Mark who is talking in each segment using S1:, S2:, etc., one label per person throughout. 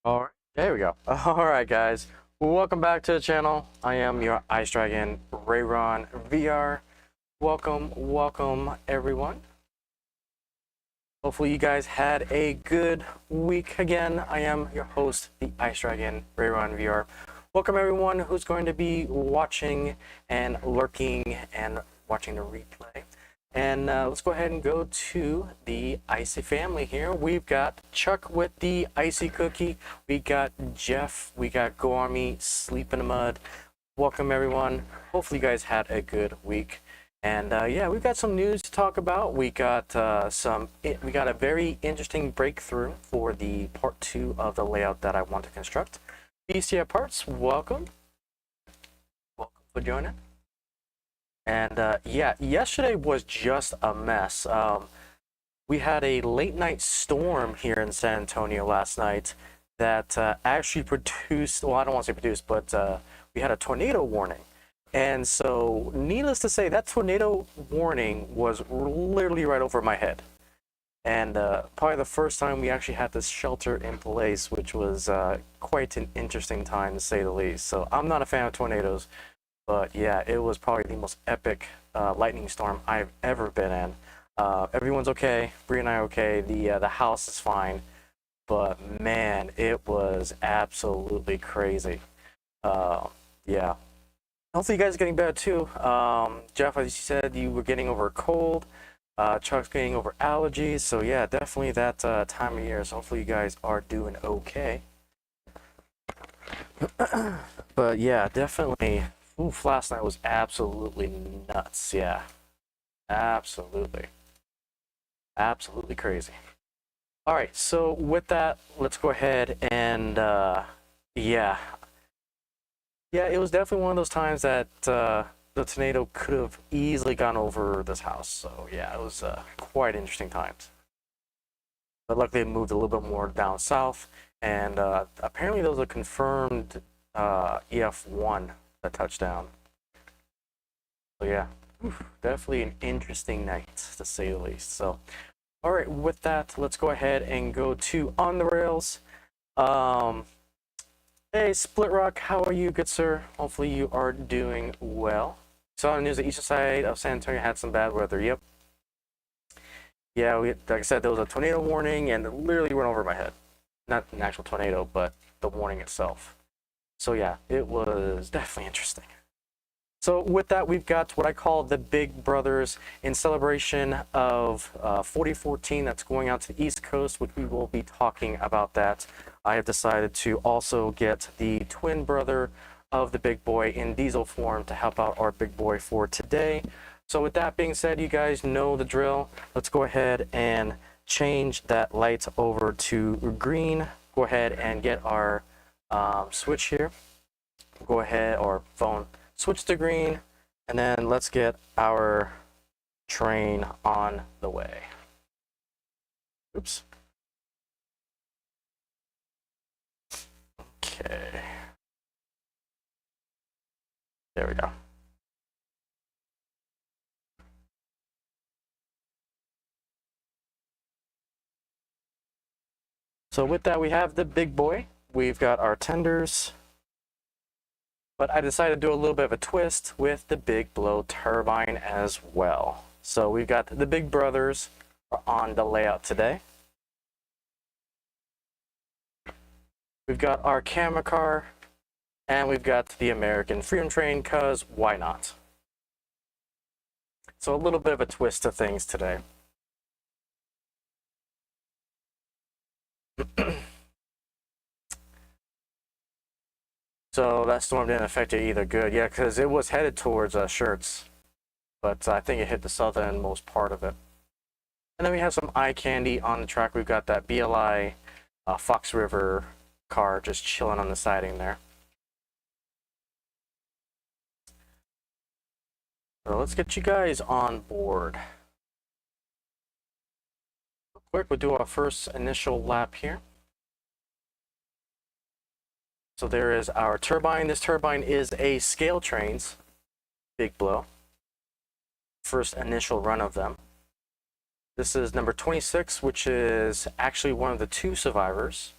S1: All right, there we go. All right, guys, welcome back to the channel. I am your Ice Dragon, RayronVR. Welcome, everyone. Hopefully, you guys had a good week again. I am your host, the Ice Dragon, RayronVR. Welcome, everyone who's going to be watching and lurking and watching the replay. And let's go ahead and go to the Icy family here. We've got Chuck with the Icy Cookie. We got Jeff. We got Go Army, Sleep in the Mud. Welcome, everyone. Hopefully, you guys had a good week. And yeah, we've got some news to talk about. We got we got a very interesting breakthrough for the part 2 of the layout that I want to construct. BCF Parts, welcome. Welcome for joining. And yeah, yesterday was just a mess. We had a late night storm here in San Antonio last night that actually produced, well, I don't want to say produced, but we had a tornado warning. And so, needless to say, that tornado warning was literally right over my head. And probably the first time we actually had this shelter in place, which was quite an interesting time to say the least. So I'm not a fan of tornadoes. But yeah, it was probably the most epic lightning storm I've ever been in. Everyone's okay. Bree and I are okay. The house is fine. But man, it was absolutely crazy. Yeah. Hopefully you guys are getting better too. Jeff, as you said, you were getting over a cold. Chuck's getting over allergies. So yeah, definitely that time of year. So hopefully you guys are doing okay. But yeah, definitely. Oof, last night was absolutely nuts. Yeah, absolutely crazy. All right, so with that, let's go ahead and yeah, it was definitely one of those times that the tornado could have easily gone over this house. So yeah, it was quite interesting times. But luckily, it moved a little bit more down south, and apparently there was a confirmed EF1. A touchdown. So yeah, definitely an interesting night to say the least. So, all right, with that, let's go ahead and go to On the Rails. Hey, Split Rock, how are you, good sir? Hopefully you are doing well. Saw the news the eastern side of San Antonio had some bad weather. Yep. Yeah, like I said, there was a tornado warning, and it literally went over my head. Not an actual tornado, but the warning itself. So yeah, it was definitely interesting. So with that, we've got what I call the Big Brothers in celebration of 4014 that's going out to the East Coast, which we will be talking about that. I have decided to also get the twin brother of the big boy in diesel form to help out our big boy for today. So with that being said, you guys know the drill. Let's go ahead and change that light over to green. Go ahead and get our switch here. Go ahead, or phone, switch to green, and then let's get our train on the way. Oops. Okay. There we go. So with that, we have the big boy. We've got our tenders. But I decided to do a little bit of a twist with the big blow turbine as well. So we've got the big brothers on the layout today. We've got our camera car, and we've got the American Freedom Train, cause why not? So a little bit of a twist to things today. So that storm didn't affect it either. Good, yeah, because it was headed towards Shirts, but I think it hit the southernmost part of it. And then we have some eye candy on the track. We've got that BLI Fox River car just chilling on the siding there. So let's get you guys on board. Real quick, we'll do our first initial lap here. So there is our turbine. This turbine is a scale trains, big blow. First initial run of them. This is number 26, which is actually one of the 2 survivors.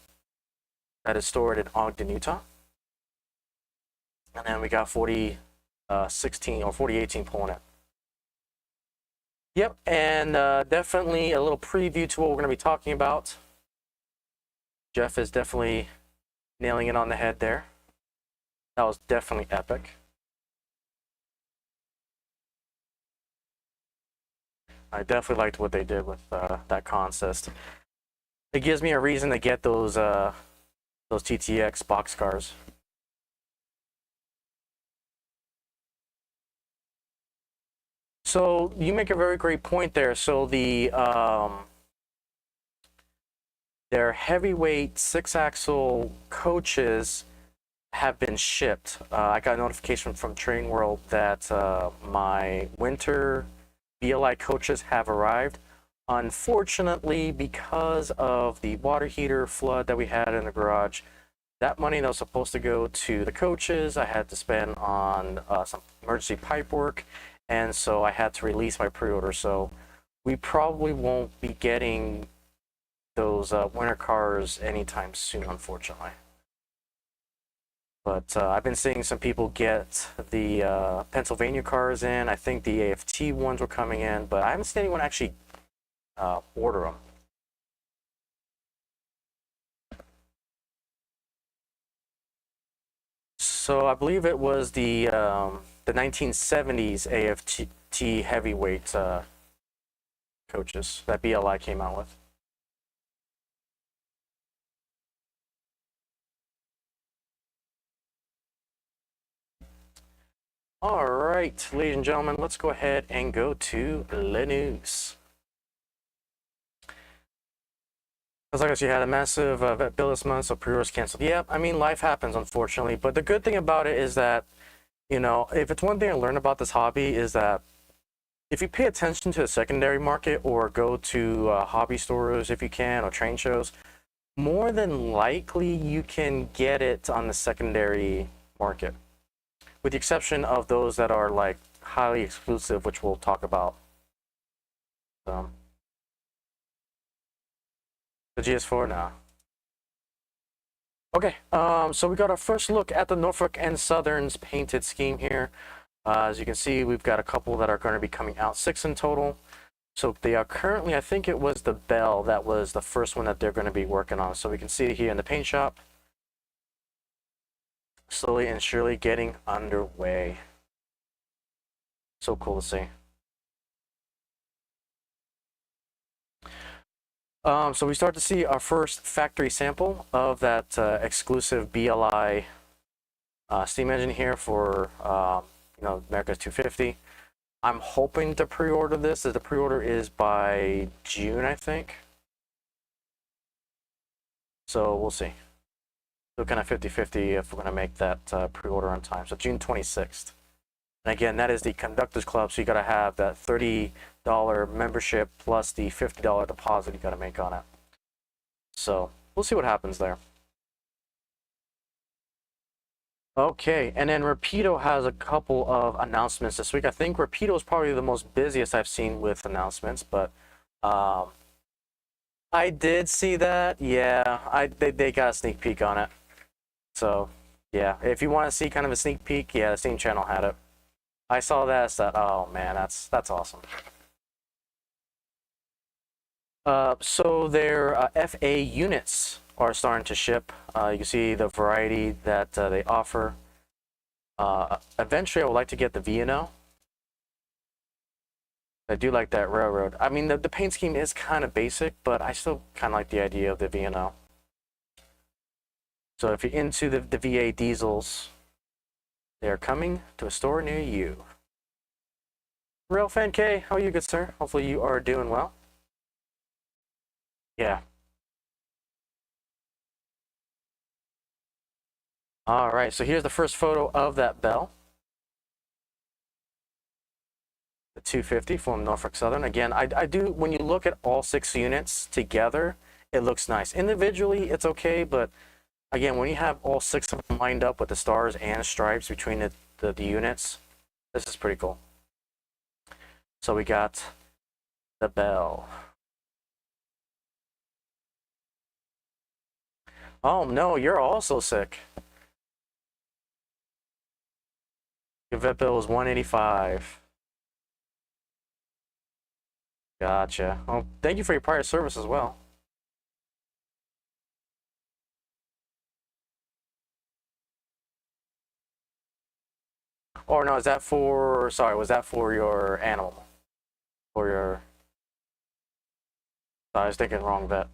S1: that is stored in Ogden, Utah. And then we got 4016 or 4018 pulling it. Yep, and definitely a little preview to what we're going to be talking about. Jeff is definitely nailing it on the head there. That was definitely epic. I definitely liked what they did with that consist. It gives me a reason to get those TTX boxcars. So you make a very great point there. So their heavyweight 6-axle coaches have been shipped. I got a notification from Train World that my winter BLI coaches have arrived. Unfortunately, because of the water heater flood that we had in the garage, that money that was supposed to go to the coaches, I had to spend on some emergency pipe work, and so I had to release my pre-order. So we probably won't be getting those winter cars anytime soon, unfortunately. But I've been seeing some people get the Pennsylvania cars in. I think the AFT ones were coming in, but I haven't seen anyone actually order them. So I believe it was the 1970s AFT heavyweight coaches that BLI came out with. All right, ladies and gentlemen, let's go ahead and go to the news. As like I said, you had a massive vet bill this month, so pre-orders canceled. Yeah, I mean, life happens, unfortunately. But the good thing about it is that, you know, if it's one thing I learned about this hobby is that if you pay attention to the secondary market or go to hobby stores if you can, or train shows, more than likely you can get it on the secondary market, with the exception of those that are like highly exclusive, which we'll talk about. The GS4 now. Okay, so we got our first look at the Norfolk and Southern's painted scheme here. As you can see, we've got a couple that are going to be coming out, 6 in total. So they are currently, I think it was the Bell that was the first one that they're going to be working on. So we can see it here in the paint shop, slowly and surely getting underway. So cool to see. So we start to see our first factory sample of that exclusive BLI steam engine here for you know, America's 250. I'm hoping to pre-order this, as the pre-order is by June, I think. So we'll see. So kind of 50-50 if we're going to make that pre-order on time. So June 26th. And again, that is the Conductors Club, so you got to have that $30 membership plus the $50 deposit you got to make on it. So we'll see what happens there. Okay, and then Rapido has a couple of announcements this week. I think Rapido is probably the most busiest I've seen with announcements, but I did see that. Yeah, they got a sneak peek on it. So yeah, if you want to see kind of a sneak peek, yeah, the Steam channel had it. I saw that. I said, oh man, that's awesome. So their FA units are starting to ship. You can see the variety that they offer. Eventually, I would like to get the V&O. I do like that railroad. I mean, the paint scheme is kind of basic, but I still kind of like the idea of the V&O. So if you're into the VA diesels, they are coming to a store near you. Railfan K, how are you, good sir? Hopefully you are doing well. Yeah. All right, so here's the first photo of that Bell. The 250 from Norfolk Southern. Again, I do, when you look at all 6 units together, it looks nice. Individually, it's okay, but again, when you have all 6 of them lined up with the stars and stripes between the units, this is pretty cool. So we got the Bell. Oh no, you're also sick. Your vet bill is 185. Gotcha. Well, thank you for your prior service as well. Or no, is that for, sorry, was that for your animal? For your, I was thinking wrong vet.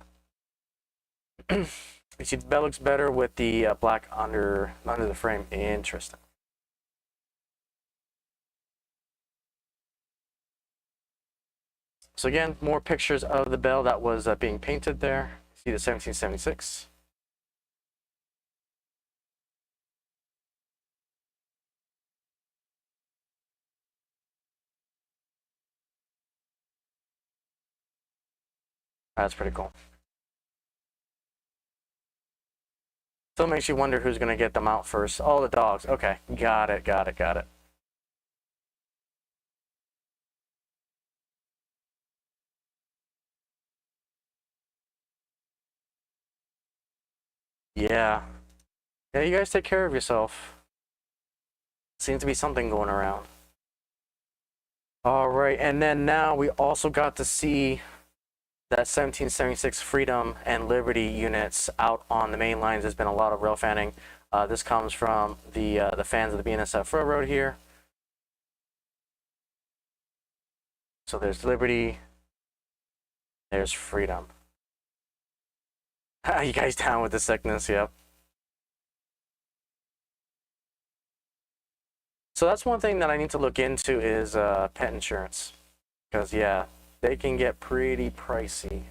S1: You see, the bed looks better with the black under the frame. Interesting. So again, more pictures of the bell that was being painted there. See the 1776. That's pretty cool. Still makes you wonder who's going to get them out first. Oh, the dogs. Okay, got it, got it, got it. Yeah. Yeah, you guys take care of yourself. Seems to be something going around. All right, and then now we also got to see that 1776 Freedom and Liberty units out on the main lines. There's been a lot of rail fanning. This comes from the fans of the BNSF Railroad here. So there's Liberty, there's Freedom. You guys down with the sickness? Yep. So that's one thing that I need to look into is pet insurance, because yeah, they can get pretty pricey.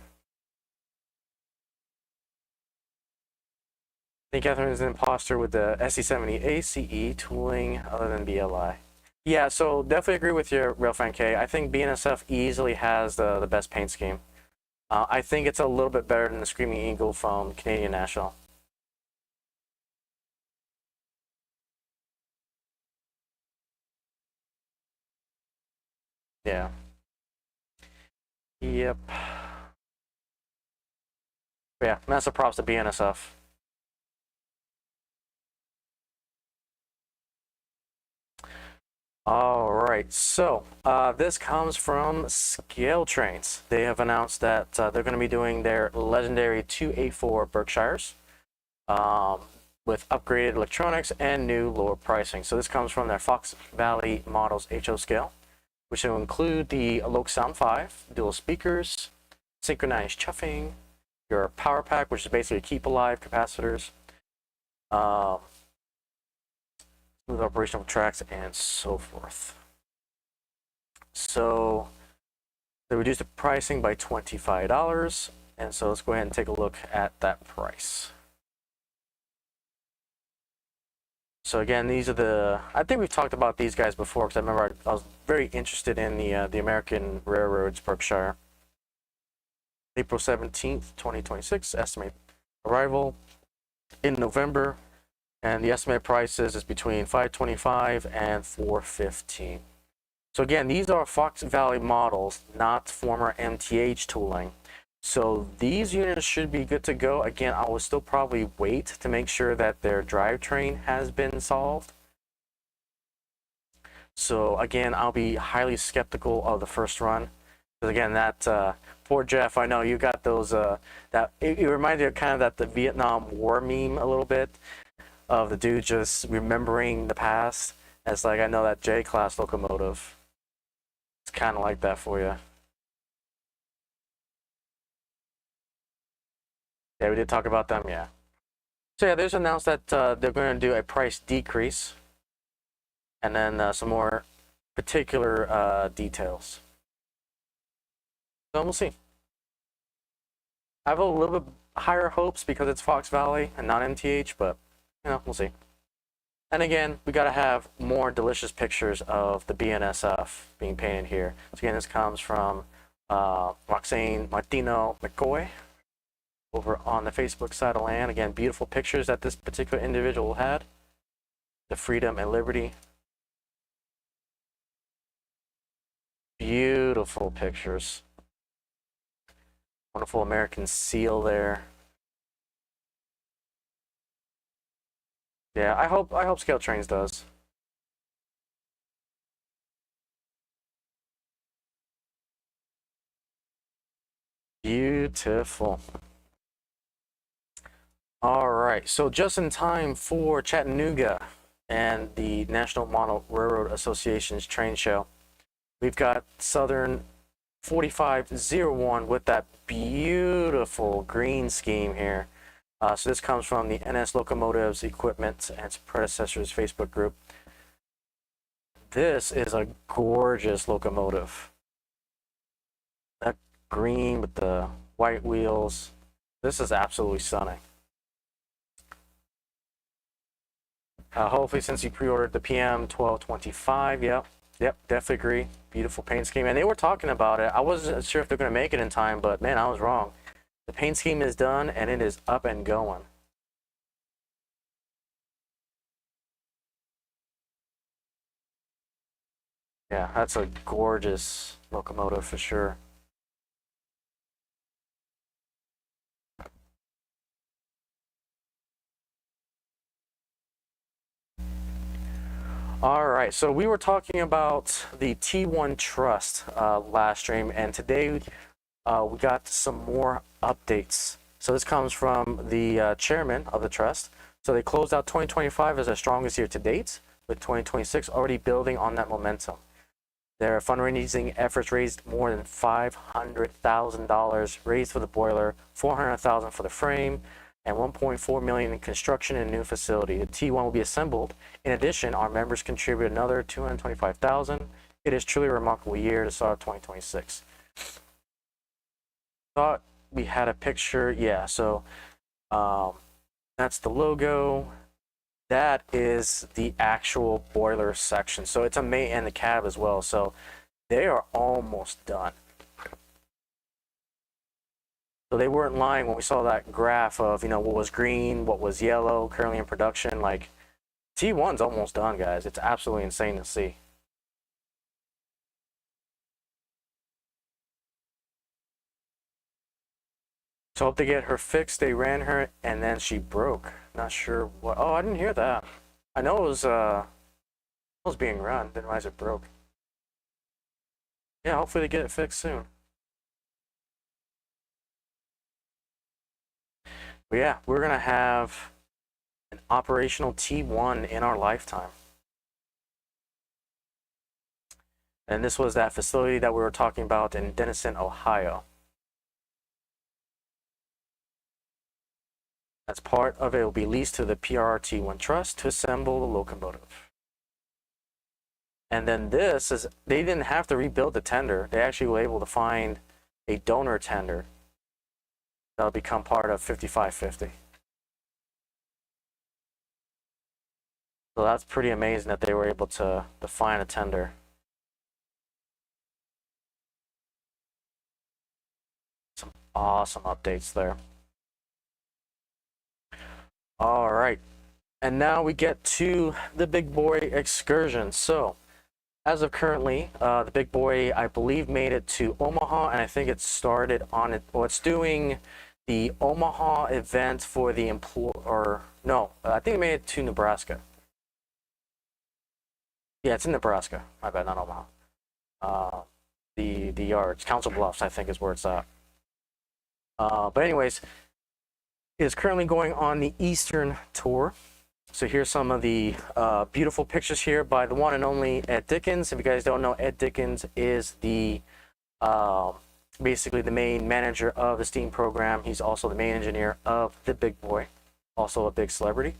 S1: I think Catherine's an imposter with the SC70 ACE tooling other than BLI. Yeah, so definitely agree with your Railfan K. I think BNSF easily has the best paint scheme. I think it's a little bit better than the Screaming Eagle from Canadian National. Yeah. Yep. But yeah, massive props to BNSF. All right, so this comes from Scale Trains. They have announced that they're going to be doing their legendary 284 Berkshires with upgraded electronics and new lower pricing. So this comes from their Fox Valley Models HO scale, which will include the Alok Sound 5, dual speakers, synchronized chuffing, your power pack, which is basically keep alive capacitors, uh, smooth operational tracks, and so forth. So they reduced the pricing by $25. And so let's go ahead and take a look at that price. So again, these are the, I think we've talked about these guys before because I remember I was very interested in the American Railroads Berkshire. April 17th, 2026, estimate arrival in November. And the estimated prices is between $525 and $415. So again, these are Fox Valley models, not former MTH tooling. So these units should be good to go. Again, I will still probably wait to make sure that their drivetrain has been solved. So again, I'll be highly skeptical of the first run. Because again, that poor Jeff, I know you got those, that it reminds me of kind of that the Vietnam War meme a little bit, of the dude just remembering the past. It's like, I know that J-class locomotive. It's kind of like that for you. Yeah, we did talk about them, yeah. So yeah, they just announced that they're going to do a price decrease, and then some more particular details. So we'll see. I have a little bit higher hopes because it's Fox Valley and not MTH, but you know, we'll see. And again, we got to have more delicious pictures of the BNSF being painted here. So again, this comes from Roxane Martino McCoy over on the Facebook side of land. Again, beautiful pictures that this particular individual had. The Freedom and Liberty. Beautiful pictures. Wonderful American seal there. Yeah, I hope Scale Trains does. Beautiful. All right, so just in time for Chattanooga and the National Model Railroad Association's train show, we've got Southern 4501 with that beautiful green scheme here. So this comes from the NS Locomotives Equipment and its predecessors Facebook group. This is a gorgeous locomotive. That green with the white wheels. This is absolutely stunning. Hopefully, since you pre-ordered the PM 1225, yep, definitely agree. Beautiful paint scheme, and they were talking about it. I wasn't sure if they're going to make it in time, but man, I was wrong. The paint scheme is done, and it is up and going. Yeah, that's a gorgeous locomotive for sure. All right, so we were talking about the T1 Trust last stream, and today we got some more updates. So this comes from the chairman of the trust. So they closed out 2025 as their strongest year to date, with 2026 already building on that momentum. Their fundraising efforts raised more than $500,000, raised for the boiler, $400,000 for the frame, and $1.4 million in construction and new facility. The T1 will be assembled. In addition, our members contribute another $225,000. It is truly a remarkable year to start 2026. Thought we had a picture. Yeah, so that's the logo. That is the actual boiler section. So it's a mate and the cab as well. So they are almost done. So they weren't lying when we saw that graph of, what was green, what was yellow, currently in production. Like, T1's almost done, guys. It's absolutely insane to see. So hope they get her fixed. They ran her and then she broke. Not sure what. Oh, I didn't hear that. I know it was being run. Didn't realize it broke. Yeah, hopefully they get it fixed soon. But yeah, we're gonna have an operational T1 in our lifetime. And this was that facility that we were talking about in Denison, Ohio. As part of it will be leased to the PRT1 Trust to assemble the locomotive. And then this is, they didn't have to rebuild the tender. They actually were able to find a donor tender that'll become part of 5550. So that's pretty amazing that they were able to find a tender. Some awesome updates there. All right. And now we get to the big boy excursion. So as of currently, the big boy, I believe, made it to Omaha, and I think it started on it. Well, it's doing the Omaha event for the no, I think it made it to Nebraska. Yeah, it's in Nebraska. My bad, not Omaha. The yards, Council Bluffs, I think is where it's at. But anyways, it is currently going on the Eastern Tour. So here's some of the beautiful pictures here by the one and only Ed Dickens. If you guys don't know, Ed Dickens is the basically the main manager of the STEAM program. He's also the main engineer of the Big Boy, also a big celebrity.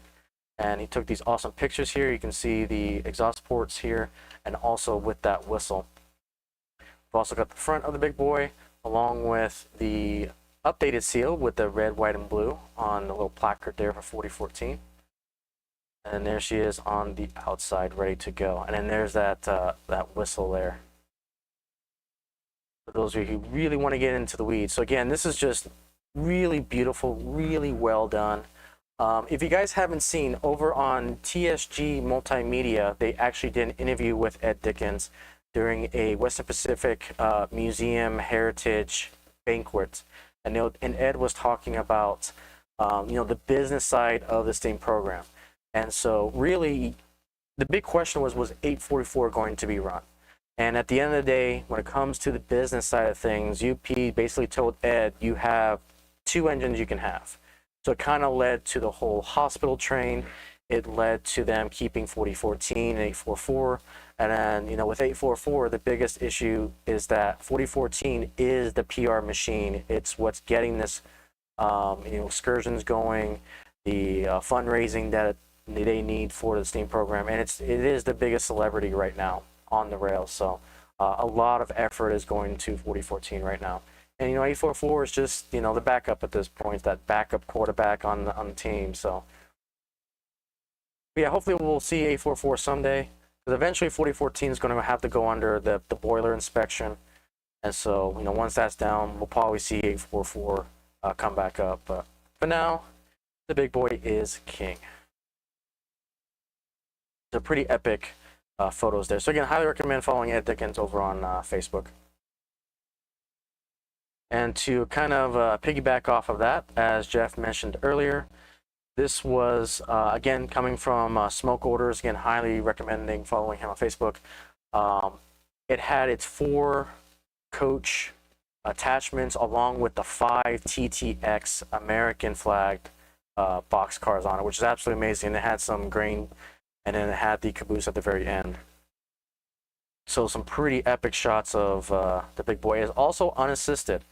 S1: And he took these awesome pictures here. You can see the exhaust ports here, and also with that whistle. We've also got the front of the Big Boy, along with the updated seal with the red, white, and blue on the little placard there for 4014. And there she is on the outside, ready to go. And then there's that that whistle there. For those of you who really want to get into the weeds. So again, this is just really beautiful, really well done. If you guys haven't seen, over on TSG Multimedia, they actually did an interview with Ed Dickens during a Western Pacific Museum Heritage banquet. And Ed was talking about the business side of the STEAM program. And so really, the big question was 844 going to be run? And at the end of the day, when it comes to the business side of things, UP basically told Ed, you have 2 engines you can have. So it kind of led to the whole hospital train. It led to them keeping 4014 and 844. And then, with 844, the biggest issue is that 4014 is the PR machine. It's what's getting this, excursions going, the fundraising that they need for the STEAM program. And it is the biggest celebrity right now on the rails. So a lot of effort is going to 4014 right now. And 844 is just the backup at this point, that backup quarterback on the team. So yeah, hopefully we'll see 844 someday, because eventually 4014 is going to have to go under the boiler inspection. And so once that's down, we'll probably see 844 come back up. But for now, the big boy is king. They're pretty epic photos there. So again, highly recommend following Ed Dickens over on Facebook. And to kind of piggyback off of that, as Jeff mentioned earlier, this was, again, coming from Smoke Orders, again, highly recommending following him on Facebook. It had its 4 coach attachments along with the 5 TTX American flagged box cars on it, which is absolutely amazing. It had some grain, and then it had the caboose at the very end. So some pretty epic shots of the big boy. It is also unassisted.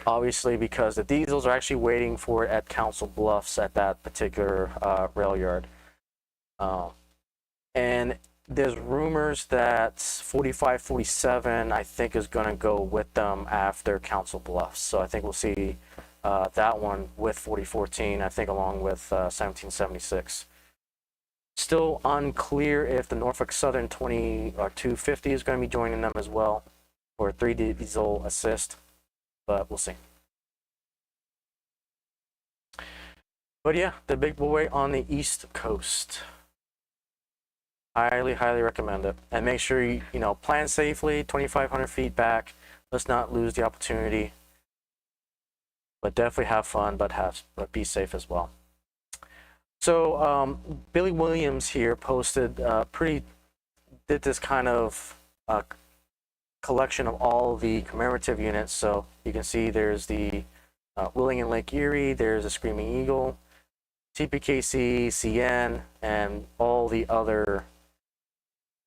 S1: Obviously, because the diesels are actually waiting for it at Council Bluffs at that particular rail yard. And there's rumors that 4547, I think, is going to go with them after Council Bluffs. So I think we'll see that one with 4014, I think, along with 1776. Still unclear if the Norfolk Southern 20 or 250 is going to be joining them as well, or 3 diesel assist. But we'll see. But yeah, the big boy on the East Coast. Highly, highly recommend it. And make sure you plan safely, 2,500 feet back. Let's not lose the opportunity. But definitely have fun, but be safe as well. So Billy Williams here posted did this kind of collection of all the commemorative units. So you can see there's the Willing and Lake Erie, there's a Screaming Eagle, TPKC, CN, and all the other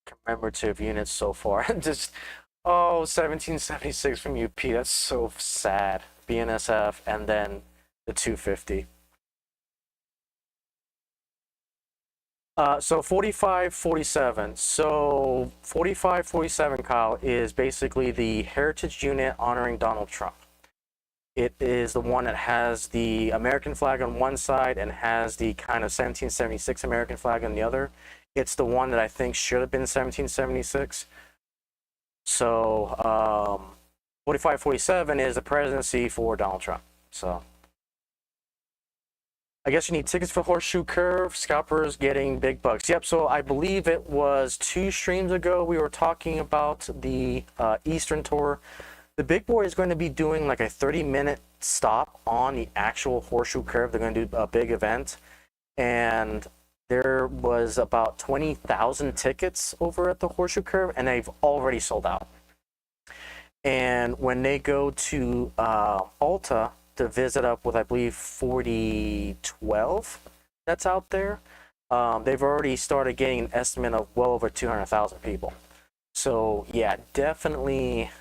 S1: commemorative units so far. Just 1776 from UP, that's so sad. BNSF, and then the 250. So 4547. So 4547, Kyle, is basically the heritage unit honoring Donald Trump. It is the one that has the American flag on one side and has the kind of 1776 American flag on the other. It's the one that I think should have been 1776. So 4547 is the presidency for Donald Trump. So I guess you need tickets for Horseshoe Curve, scalpers getting big bucks. Yep, so I believe it was 2 streams ago we were talking about the Eastern Tour. The big boy is going to be doing like a 30-minute stop on the actual Horseshoe Curve. They're going to do a big event. And there was about 20,000 tickets over at the Horseshoe Curve, and they've already sold out. And when they go to Alta to visit up with, I believe, 4012 that's out there, they've already started getting an estimate of well over 200,000 people. So yeah, definitely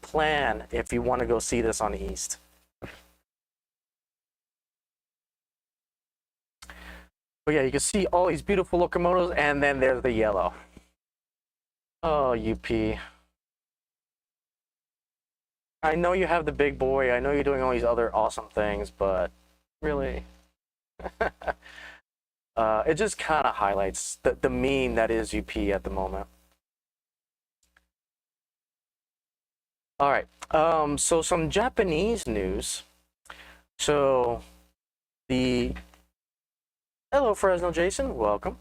S1: plan if you want to go see this on the East. But yeah, you can see all these beautiful locomotives, and then there's the yellow. Oh, UP. I know you have the big boy. I know you're doing all these other awesome things, but really, it just kind of highlights the meme that is UP at the moment. All right. So some Japanese news. So hello, Fresno Jason. Welcome.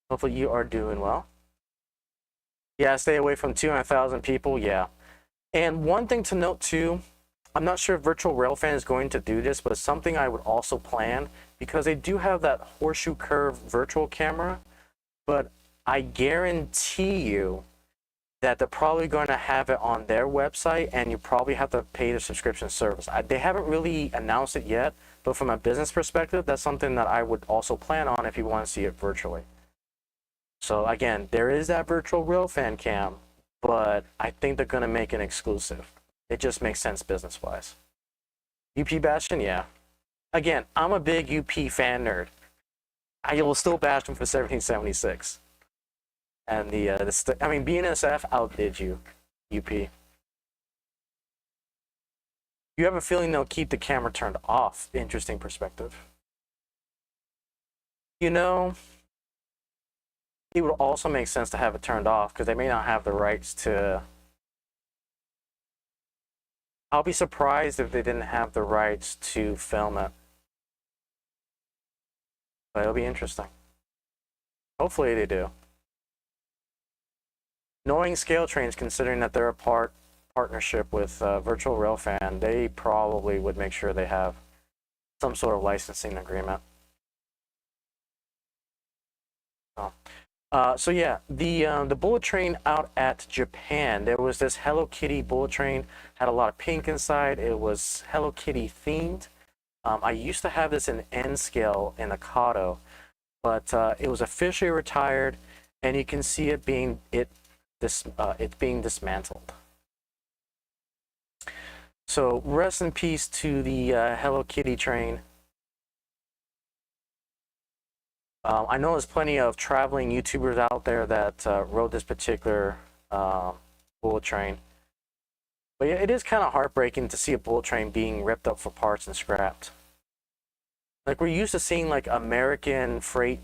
S1: Hopefully you are doing well. Yeah, stay away from 200,000 people. Yeah. And one thing to note too I'm not sure if Virtual Railfan is going to do this, but it's something I would also plan because they do have that horseshoe curve virtual camera, but I guarantee you that they're probably going to have it on their website and you probably have to pay the subscription service. They haven't really announced it yet, but from a business perspective, that's something that I would also plan on if you want to see it virtually. So again, there is that Virtual Railfan cam, but I think they're going to make it exclusive. It just makes sense business-wise. UP Bastion, yeah. Again, I'm a big UP fan nerd. I will still bash them for 1776. And I mean, BNSF outdid you, UP. You have a feeling they'll keep the camera turned off. Interesting perspective. You know, it would also make sense to have it turned off because they may not have the rights to. I'll be surprised if they didn't have the rights to film it. But it'll be interesting. Hopefully they do. Knowing Scale Trains, considering that they're a partnership with Virtual Railfan, they probably would make sure they have some sort of licensing agreement. So yeah, the bullet train out at Japan, there was this Hello Kitty bullet train, had a lot of pink inside. It was Hello Kitty themed. I used to have this in N scale in a Kato, but it was officially retired, and you can see it being it's being dismantled. So rest in peace to the Hello Kitty train. I know there's plenty of traveling YouTubers out there that rode this particular bullet train. But yeah, it is kind of heartbreaking to see a bullet train being ripped up for parts and scrapped. Like, we're used to seeing like American freight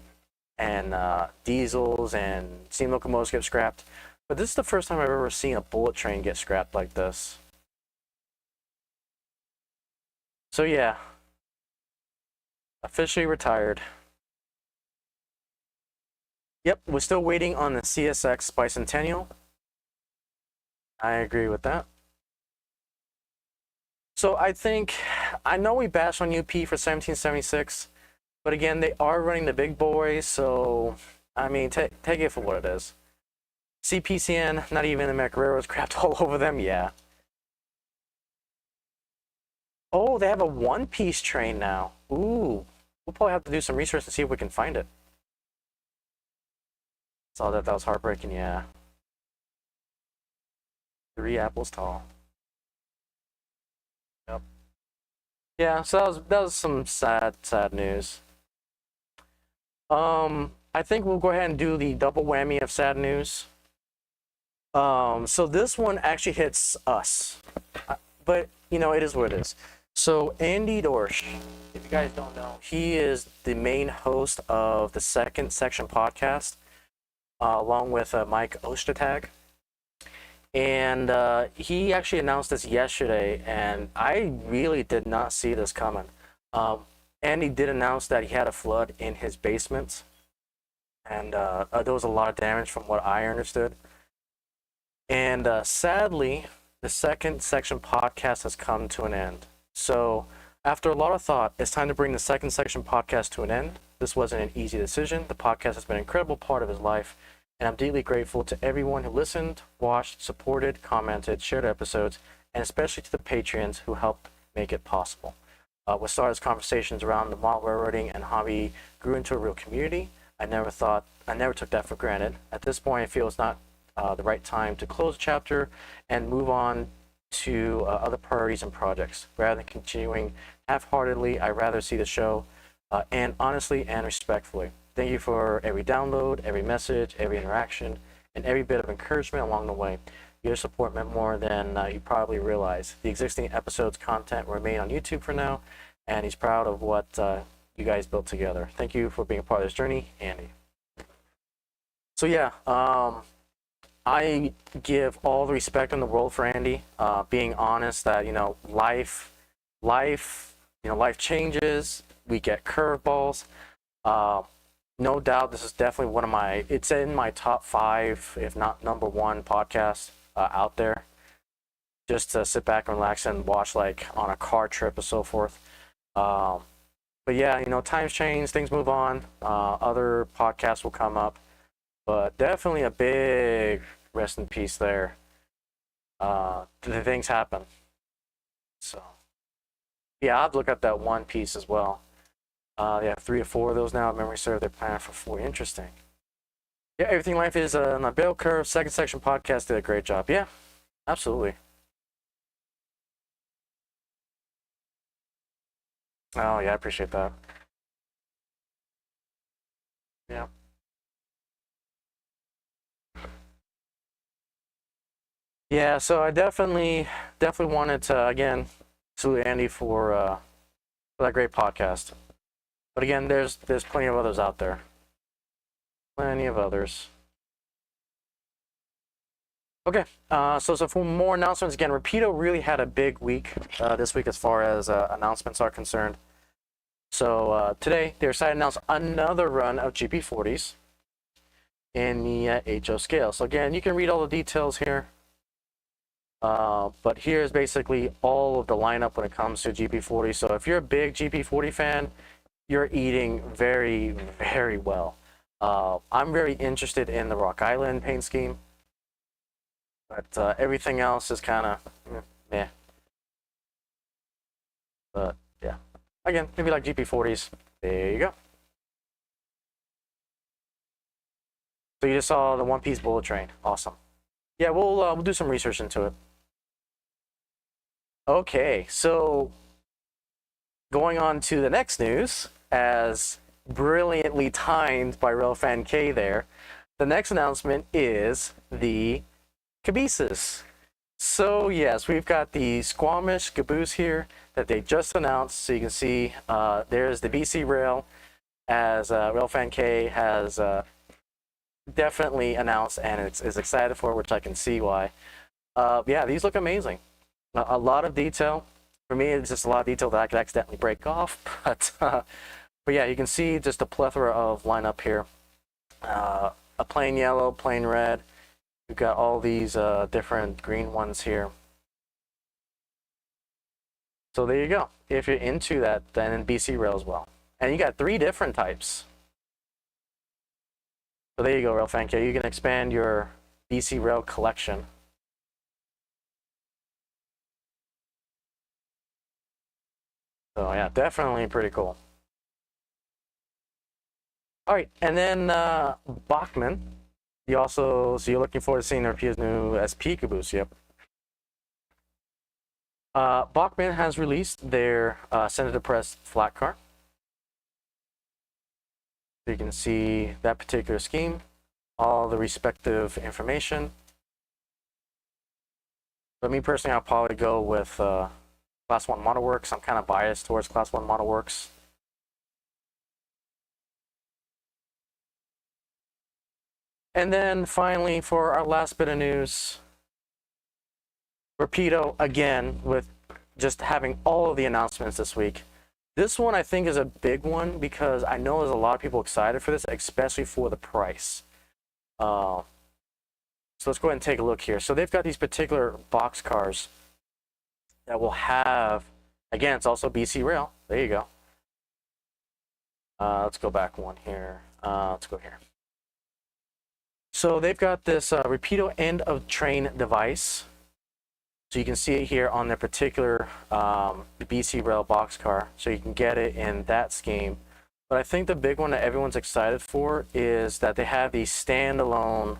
S1: and diesels and steam locomotives get scrapped. But this is the first time I've ever seen a bullet train get scrapped like this. So yeah, officially retired. Yep, we're still waiting on the CSX Bicentennial. I agree with that. So I know we bash on UP for 1776, but again, they are running the big boys, so I mean, take it for what it is. CPCN, not even the Macareros, crapped all over them, yeah. Oh, they have a one-piece train now. Ooh, we'll probably have to do some research to see if we can find it. Saw that was heartbreaking, yeah. 3 apples tall. Yep. Yeah, so that was some sad news. I think we'll go ahead and do the double whammy of sad news. So this one actually hits us, but you know, it is what it is. So Andy Dorsch, if you guys don't know, he is the main host of the Second Section podcast, along with Mike Ostertag. And he actually announced this yesterday, and I really did not see this coming. Andy did announce that he had a flood in his basement, and there was a lot of damage from what I understood. And sadly, the Second Section podcast has come to an end. So after a lot of thought, it's time to bring the Second Section podcast to an end. This wasn't an easy decision. The podcast has been an incredible part of his life, and I'm deeply grateful to everyone who listened, watched, supported, commented, shared episodes, and especially to the Patreons who helped make it possible. What started as conversations around the model railroading and hobby grew into a real community. I never took that for granted. At this point, I feel it's not the right time to close the chapter and move on to other priorities and projects. Rather than continuing half-heartedly, I'd rather see the show and honestly and respectfully. Thank you for every download, every message, every interaction, and every bit of encouragement along the way. Your support meant more than you probably realize. The existing episodes content remain on YouTube for now, and he's proud of what you guys built together. Thank you for being a part of this journey, Andy. So yeah, I give all the respect in the world for Andy, being honest that, you know, life changes, we get curveballs. No doubt this is definitely it's in my top 5, if not number 1 podcast out there. just to sit back and relax and watch like on a car trip or so forth. But yeah, you know, times change, things move on. Other podcasts will come up, but definitely a big rest in peace there. The things happen. So yeah, I'll look up that One Piece as well. They have 3 or 4 of those now. If memory serve, they're planning for 4. Interesting. Yeah, Everything Life is on a bell curve. Second Section podcast did a great job. Yeah, absolutely. Oh yeah, I appreciate that. Yeah. Yeah, so I definitely wanted to again salute Andy for that great podcast. But again, there's plenty of others out there. Plenty of others. Okay, so for more announcements, again, Rapido really had a big week this week as far as announcements are concerned. So today, they're excited to announce another run of GP40s in the HO scale. So again, you can read all the details here. But here's basically all of the lineup when it comes to GP40. So if you're a big GP40 fan, you're eating very, very well. I'm very interested in the Rock Island paint scheme, but everything else is kind of meh. But yeah, again, if you like GP40s, there you go. So you just saw the One Piece bullet train. Awesome. Yeah, we'll do some research into it. Okay, so going on to the next news, as brilliantly timed by Railfan K there, the next announcement is the Cabooses. So yes, we've got the Squamish caboose here that they just announced. So you can see there's the BC Rail, as Railfan K has definitely announced and is excited for, which I can see why. Yeah, these look amazing. A lot of detail. For me, it's just a lot of detail that I could accidentally break off. But yeah, you can see just a plethora of lineup here. A plain yellow, plain red. We've got all these different green ones here. So there you go. If you're into that, then in BC Rail as well. And you got 3 different types. So there you go, Railfan K. You can expand your BC Rail collection. So yeah, definitely pretty cool. All right, and then Bachmann. So you're looking forward to seeing Rapido's new SP caboose. Yep. Bachmann has released their Senator Press flat car. So you can see that particular scheme, all the respective information. But me personally, I'll probably go with Class 1 Model Works. I'm kind of biased towards Class 1 Model Works. And then finally, for our last bit of news, Rapido again with just having all of the announcements this week. This one I think is a big one because I know there's a lot of people excited for this, especially for the price. So let's go ahead and take a look here. So they've got these particular box cars that will have, again, it's also BC Rail. There you go. Let's go back one here. Let's go here. So they've got this Rapido end of train device. So you can see it here on their particular BC Rail boxcar. So you can get it in that scheme. But I think the big one that everyone's excited for is that they have these standalone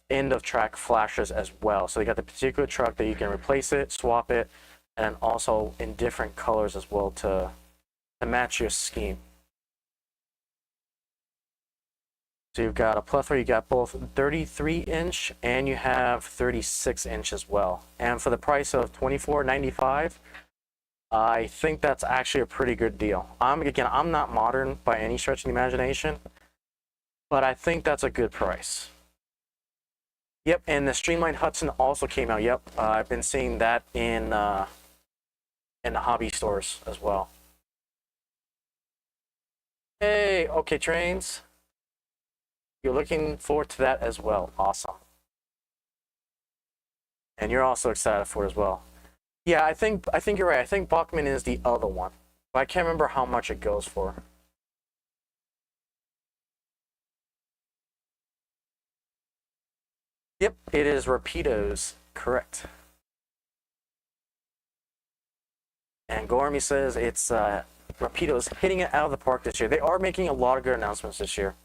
S1: end of track flashers as well. So they got the particular truck that you can replace it, swap it, and also in different colors as well to match your scheme. So you've got a plethora, you got both 33-inch and you have 36-inch as well. And for the price of $24.95, I think that's actually a pretty good deal. Again, I'm not modern by any stretch of the imagination, but I think that's a good price. Yep, and the Streamlined Hudson also came out. Yep, I've been seeing that in the hobby stores as well. Hey, okay, trains. You're looking forward to that as well. Awesome. And you're also excited for it as well. Yeah, I think you're right. I think Bachman is the other one, but I can't remember how much it goes for. Yep, it is Rapidos, correct. And Gormy says it's Rapidos hitting it out of the park this year. They are making a lot of good announcements this year.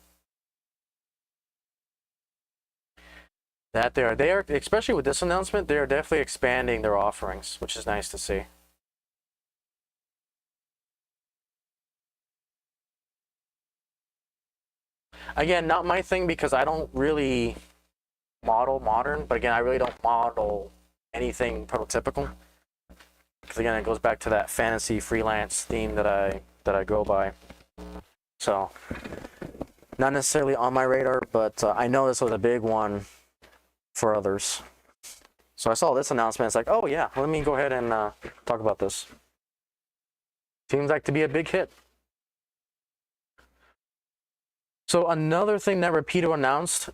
S1: That they are, especially with this announcement, they are definitely expanding their offerings, which is nice to see. Again, not my thing because I don't really model modern, but again, I really don't model anything prototypical. Because again, it goes back to that fantasy freelance theme that I go by. So, not necessarily on my radar, but I know this was a big one for others. So I saw this announcement. It's like, oh yeah, let me go ahead and talk about this. Seems like to be a big hit. So another thing that Rapido announced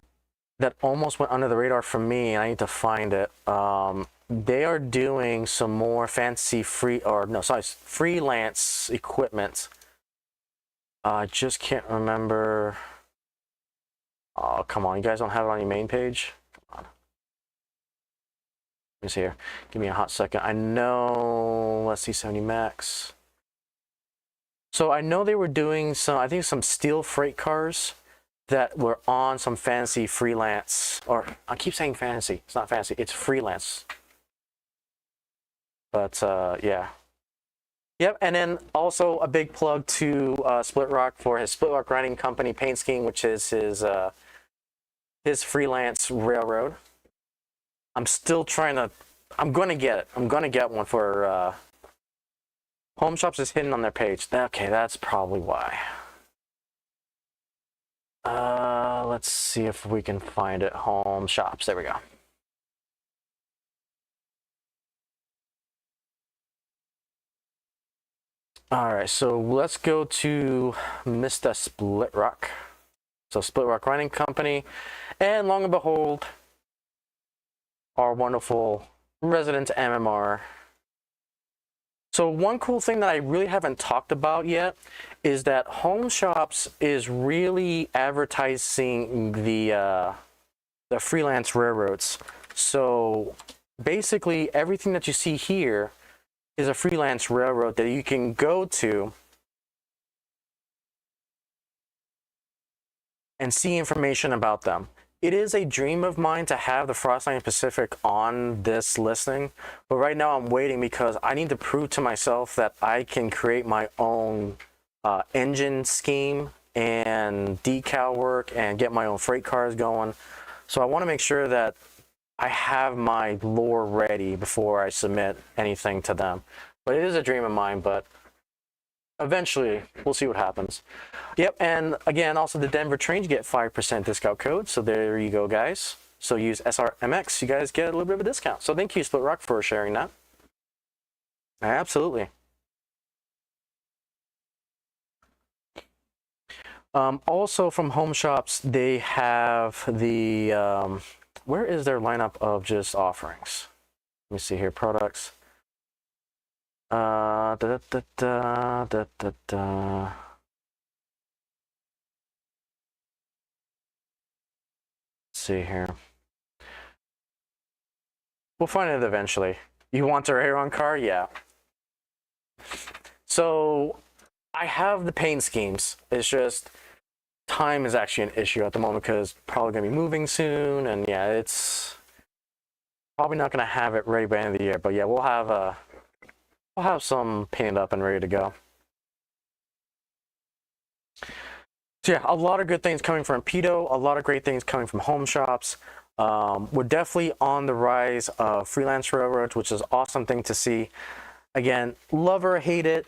S1: that almost went under the radar for me, and I need to find it. They are doing some more fancy freelance equipment. I just can't remember. Oh, come on, you guys don't have it on your main page? Come on. Let me see here. Give me a hot second. I know, let's see, 70 max. So I know they were doing I think some steel freight cars that were on some fancy freelance, or I keep saying fantasy. It's not fantasy, it's freelance. But yeah. Yep, and then also a big plug to Split Rock for his Split Rock grinding company paint scheme, which is his freelance railroad. I'm still trying to, I'm gonna get it. I'm gonna get one for Home Shops is hidden on their page. Okay, that's probably why. Let's see if we can find it. Home Shops, there we go. All right, so let's go to Mr. Split Rock. So Split Rock Grinding Company, and long and behold, our wonderful resident MMR. So one cool thing that I really haven't talked about yet is that Home Shops is really advertising the freelance railroads. So basically everything that you see here is a freelance railroad that you can go to and see information about them. It is a dream of mine to have the Frostline Pacific on this listing, but right now I'm waiting because I need to prove to myself that I can create my own engine scheme and decal work and get my own freight cars going. So I want to make sure that I have my lore ready before I submit anything to them. But it is a dream of mine, but eventually we'll see what happens. Yep, and again, also the Denver trains get 5% discount code, so there you go, guys. So use SRMX, you guys get a little bit of a discount. So thank you, Split Rock, for sharing that. Absolutely. Also from Home Shops, they have the where is their lineup of just offerings? Let me see here, products. Let's see here. We'll find it eventually. You want a Rayron car? Yeah. So I have the paint schemes. It's just time is actually an issue at the moment because probably gonna be moving soon, and yeah, it's probably not gonna have it ready by the end of the year. But yeah, we'll have some painted up and ready to go. So yeah, a lot of good things coming from Pedo, a lot of great things coming from Home Shops. We're definitely on the rise of freelance railroads, which is an awesome thing to see. Again, love or hate it,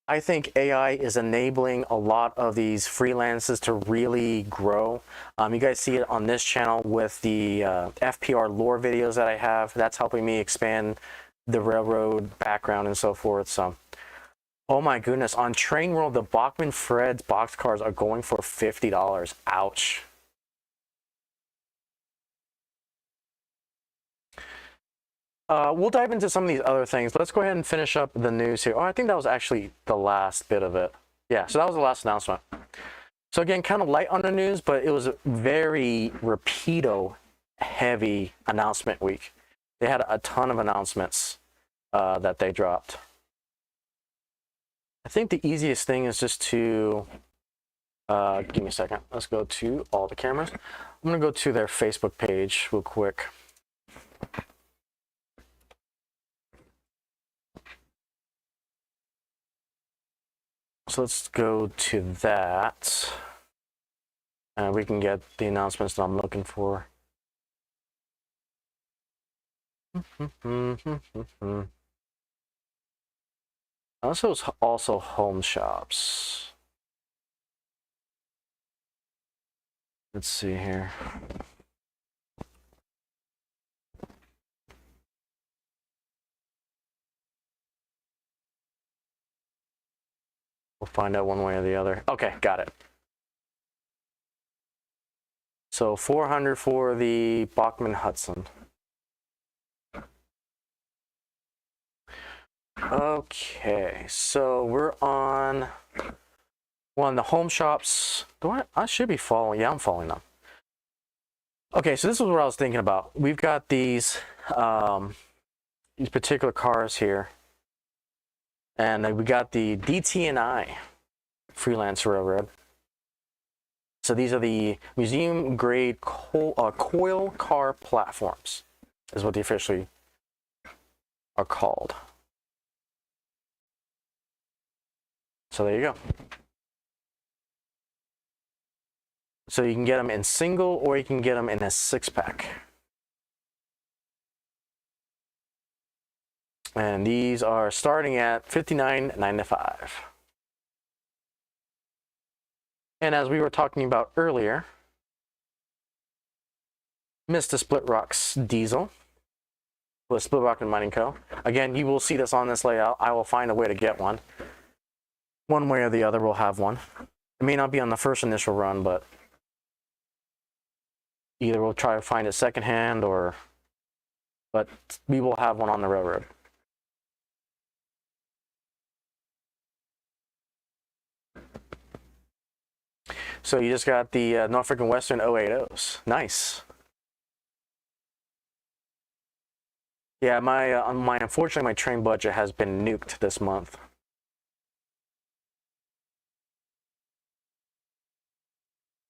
S1: I think AI is enabling a lot of these freelances to really grow. You guys see it on this channel with the FPR lore videos that I have. That's helping me expand the railroad background and so forth. So, oh my goodness, on Train World, the Bachman Fred's boxcars are going for $50. Ouch. we'll dive into some of these other things. Let's go ahead and finish up the news here. Oh, I think that was actually the last bit of it. Yeah, so that was the last announcement. So again, kind of light on the news, but it was a very Rapido heavy announcement week. They had a ton of announcements that they dropped. I think the easiest thing is just to, give me a second. Let's go to all the cameras. I'm gonna go to their Facebook page real quick. So let's go to that. And we can get the announcements that I'm looking for. Also home shops. Let's see here. We'll find out one way or the other. Okay, got it. So 400 for the Bachman Hudson. Okay, so we're on one of the home shops. I should be following. Yeah, I'm following them. Okay, so this is what I was thinking about. We've got these particular cars here, and we got the DT&I Freelance Railroad. So these are the museum grade coil car platforms, is what they officially are called. So there you go. So you can get them in single or you can get them in a 6-pack. And these are starting at $59.95. And as we were talking about earlier, Mr. Split Rock's diesel with Split Rock and Mining Co. Again, you will see this on this layout. I will find a way to get one. One way or the other, we'll have one. It may not be on the first initial run, but either we'll try to find it secondhand but we will have one on the railroad. So you just got the Norfolk and Western 080s. Nice. Yeah, unfortunately, my train budget has been nuked this month.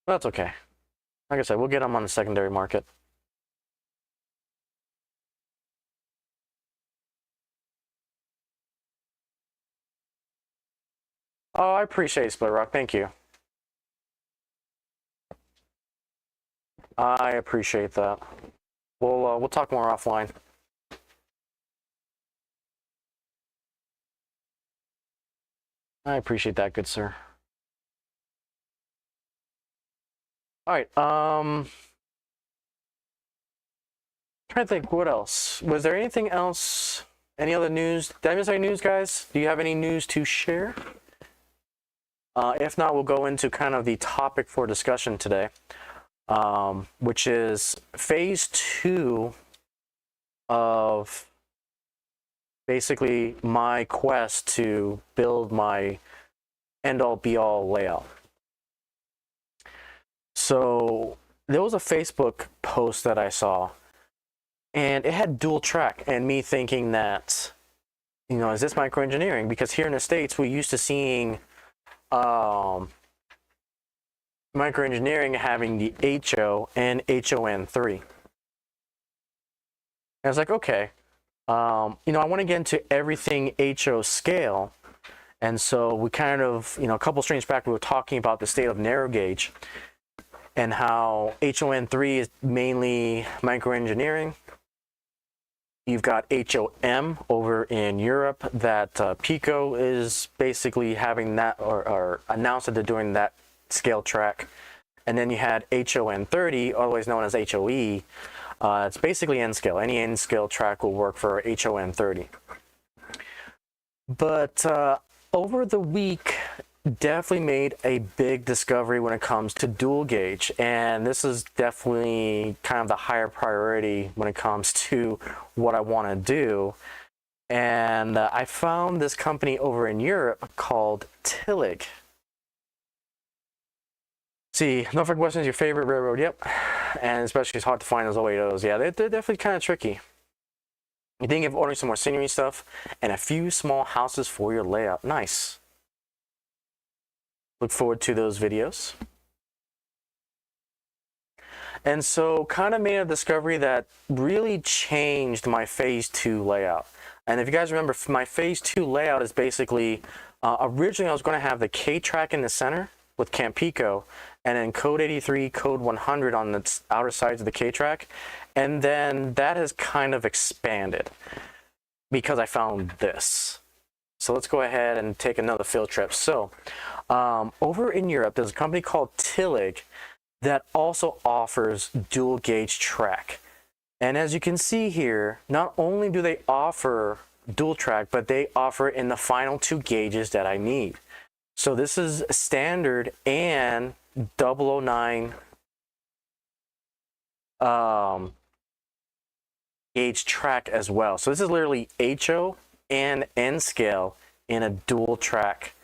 S1: But that's okay. Like I said, we'll get them on the secondary market. Oh, I appreciate it, Split Rock. Thank you. I appreciate that. We'll talk more offline. I appreciate that, good sir. All right. Trying to think, what else? Was there anything else? Any other news? Did I miss any news, guys? Do you have any news to share? If not, we'll go into kind of the topic for discussion today, which is phase 2 of basically my quest to build my end-all be-all layout. So there was a Facebook post that I saw, and it had dual track, and me thinking that, you know, is this microengineering? Because here in the States, we're used to seeing microengineering having the HO and HON3. And I was like, okay, you know, I want to get into everything HO scale. And so we kind of, you know, a couple streams back, we were talking about the state of narrow gauge and how HON3 is mainly microengineering. You've got HOM over in Europe that Pico is basically having that or announced that they're doing that scale track. And then you had HON30, otherwise known as HOE. It's basically N scale. Any N scale track will work for HON30. But over the week, definitely made a big discovery when it comes to dual gauge, and this is definitely kind of the higher priority when it comes to what I want to do. And I found this company over in Europe called Tillig. See, Norfolk is your favorite railroad, yep. And especially it's hard to find those OEOs. Yeah, they're definitely kind of tricky. You think of ordering some more scenery stuff and a few small houses for your layout. Nice. Look forward to those videos. And so kind of made a discovery that really changed my phase 2 layout. And if you guys remember, my phase 2 layout is basically, originally I was going to have the K track in the center with Camp Pico, and then code 83, code 100 on the outer sides of the K track. And then that has kind of expanded because I found this. So let's go ahead and take another field trip. So over in Europe, there's a company called Tillig that also offers dual gauge track. And as you can see here, not only do they offer dual track, but they offer it in the final 2 gauges that I need. So this is standard and 009 gauge track as well. So this is literally HO and N scale in a dual track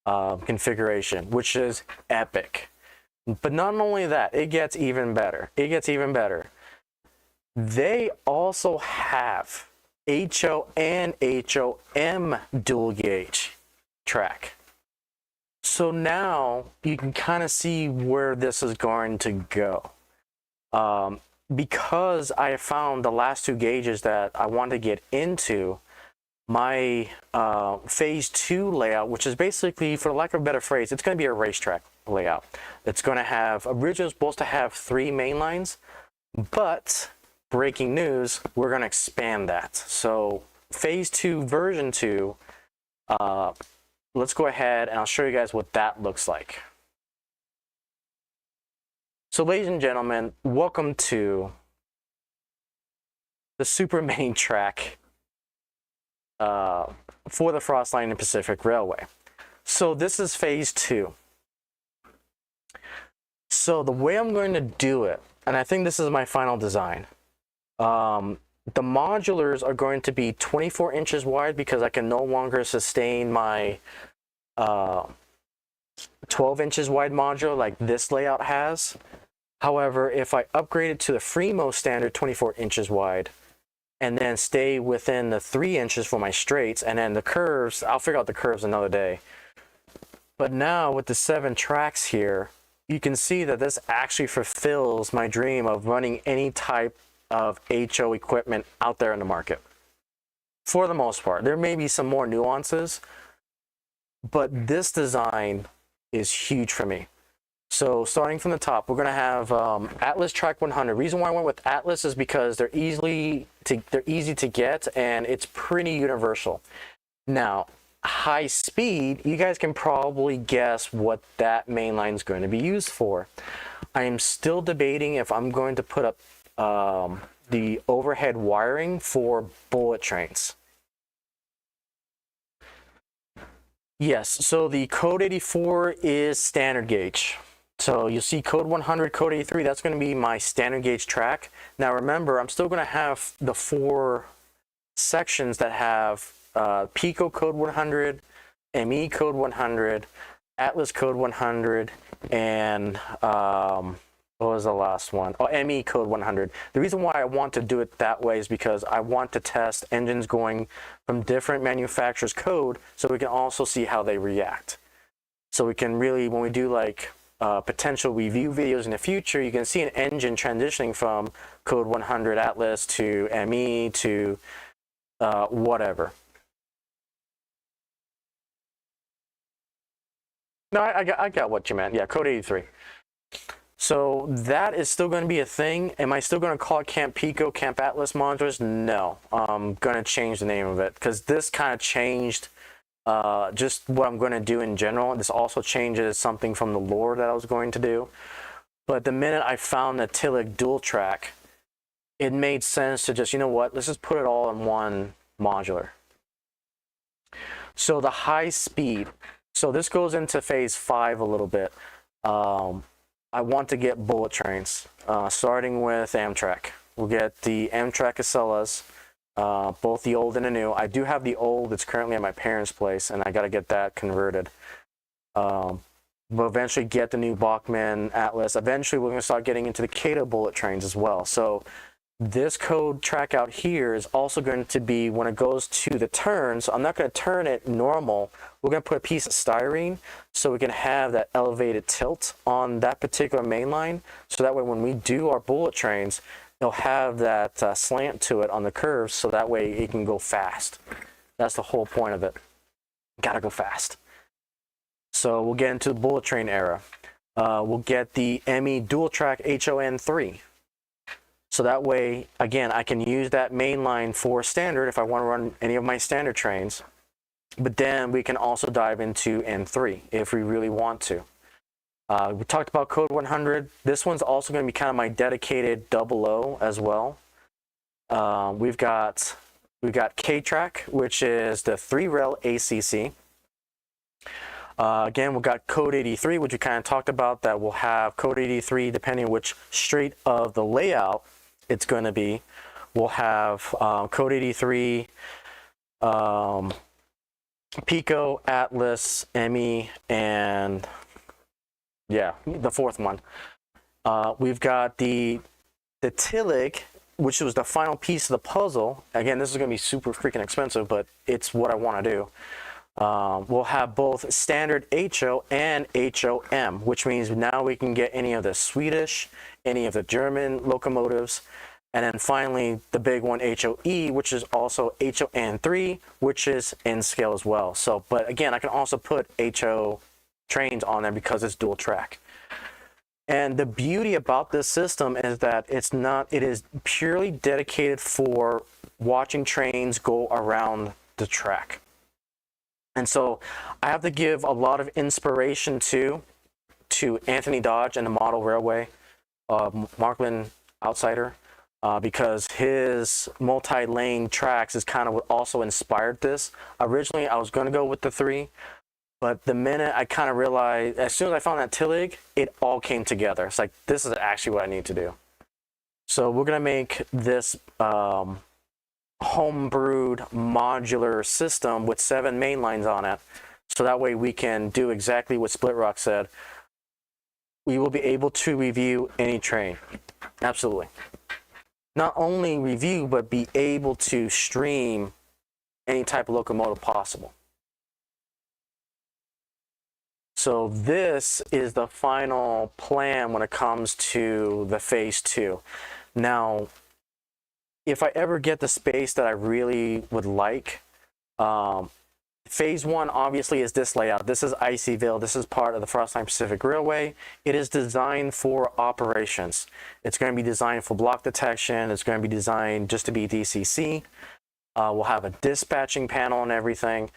S1: configuration, which is epic. But not only that, it gets even better. It gets even better. They also have HO and HOM dual gauge track. So now you can kind of see where this is going to go. Because I have found the last 2 gauges that I want to get into, my phase 2 layout, which is basically, for lack of a better phrase, it's going to be a racetrack layout. It's going to have, originally supposed to have 3 main lines, but breaking news, we're going to expand that. So phase 2 version 2, let's go ahead and I'll show you guys what that looks like. So ladies and gentlemen, welcome to the super main track for the Frost Line and Pacific Railway. So this is phase 2. So the way I'm going to do it, and I think this is my final design, the modulars are going to be 24 inches wide because I can no longer sustain my 12 inches wide modular like this layout has. However, if I upgrade it to the Fremo standard 24 inches wide and then stay within the 3 inches for my straights, and then the curves, I'll figure out the curves another day. But now with the 7 tracks here, you can see that this actually fulfills my dream of running any type of HO equipment out there in the market. For the most part, there may be some more nuances, but this design is huge for me. So starting from the top, we're going to have Atlas Track 100. Reason why I went with Atlas is because they're easy to get and it's pretty universal. Now, high speed, you guys can probably guess what that main line is going to be used for. I am still debating if I'm going to put up the overhead wiring for bullet trains. Yes, so the code 84 is standard gauge. So you'll see code 100, code 83, that's going to be my standard gauge track. Now remember, I'm still going to have the 4 sections that have Pico code 100, ME code 100, Atlas code 100, and what was the last one? Oh, ME code 100. The reason why I want to do it that way is because I want to test engines going from different manufacturers' code so we can also see how they react. So we can really, when we do like potential review videos in the future, you can see an engine transitioning from code 100 Atlas to ME to whatever. No, I got what you meant. Yeah, code 83. So that is still going to be a thing. Am I still going to call it Camp Pico, Camp Atlas modulars? No, I'm going to change the name of it because this kind of changed just what I'm going to do in general. This also changes something from the lore that I was going to do. But the minute I found the Tillig dual track, it made sense to just, you know what, let's just put it all in one modular. So the high speed. So this goes into phase 5 a little bit. I want to get bullet trains, starting with Amtrak. We'll get the Amtrak Acellas, both the old and the new. I do have the old that's currently at my parents' place, and I got to get that converted. We'll eventually get the new Bachmann Atlas. Eventually, we're going to start getting into the Cato bullet trains as well. So this code track out here is also going to be, when it goes to the turn, so I'm not going to turn it normal. We're going to put a piece of styrene so we can have that elevated tilt on that particular main line. So that way when we do our bullet trains, they'll have that slant to it on the curves, so that way it can go fast. That's the whole point of it. Gotta go fast. So we'll get into the bullet train era. We'll get the ME dual track HON3. So that way, again, I can use that main line for standard if I want to run any of my standard trains. But then we can also dive into N3 if we really want to. We talked about code 100. This one's also going to be kind of my dedicated 00 as well. We've got K-Track, which is the 3-rail ACC. Again, we've got code 83, which we kind of talked about, that will have code 83 depending on which straight of the layout it's going to be. We'll have code 83, Pico, Atlas, ME, and yeah, the fourth one. We've got the Tillig, which was the final piece of the puzzle. Again, this is going to be super freaking expensive, but it's what I want to do. We'll have both standard HO and HOM, which means now we can get any of the Swedish, any of the German locomotives, and then finally the big one, HOE, which is also HON3, which is in scale as well. So, but again, I can also put HO trains on there because it's dual track. And the beauty about this system is that it is purely dedicated for watching trains go around the track. And so I have to give a lot of inspiration to Anthony Dodge and the Model Railway, Markland Outsider, because his multi-lane tracks is kind of what also inspired this. Originally, I was going to go with the 3, but the minute I kind of realized, as soon as I found that Tillig, it all came together. It's like, this is actually what I need to do. So we're going to make this homebrewed modular system with 7 main lines on it, so that way we can do exactly what Split Rock said. We will be able to review any train. Absolutely. Not only review, but be able to stream any type of locomotive possible. So this is the final plan when it comes to the phase 2. Now, if I ever get the space that I really would like, phase 1 obviously is this layout. This is Icyville. This is part of the Frostline Pacific Railway. It is designed for operations. It's going to be designed for block detection. It's going to be designed just to be DCC. We'll have a dispatching panel and everything.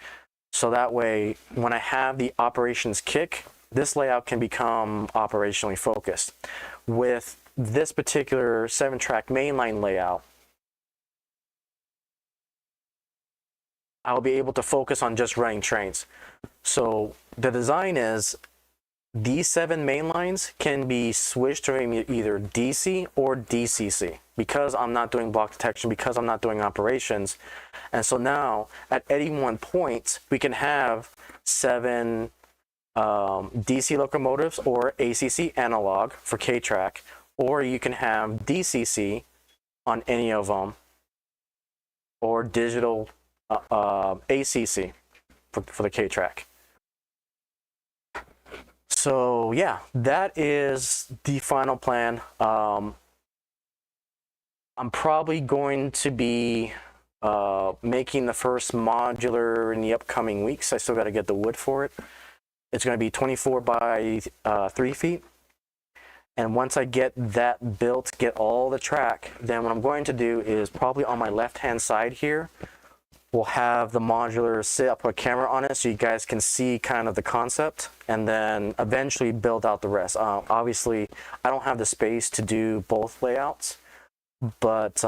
S1: So that way, when I have the operations kick, this layout can become operationally focused. With this particular 7-track mainline layout, I'll be able to focus on just running trains. So the design is these 7 main lines can be switched to either DC or DCC, because I'm not doing block detection, because I'm not doing operations. And so now at any one point, we can have 7 DC locomotives or ACC analog for K-Track, or you can have DCC on any of them, or digital ACC for the K-Track. So yeah, that is the final plan. I'm probably going to be making the first modular in the upcoming weeks. I still got to get the wood for it. It's going to be 24 by 3 feet. And once I get that built, get all the track, then what I'm going to do is probably on my left-hand side here, we'll have the modular sit, I'll put a camera on it so you guys can see kind of the concept, and then eventually build out the rest. Obviously, I don't have the space to do both layouts, but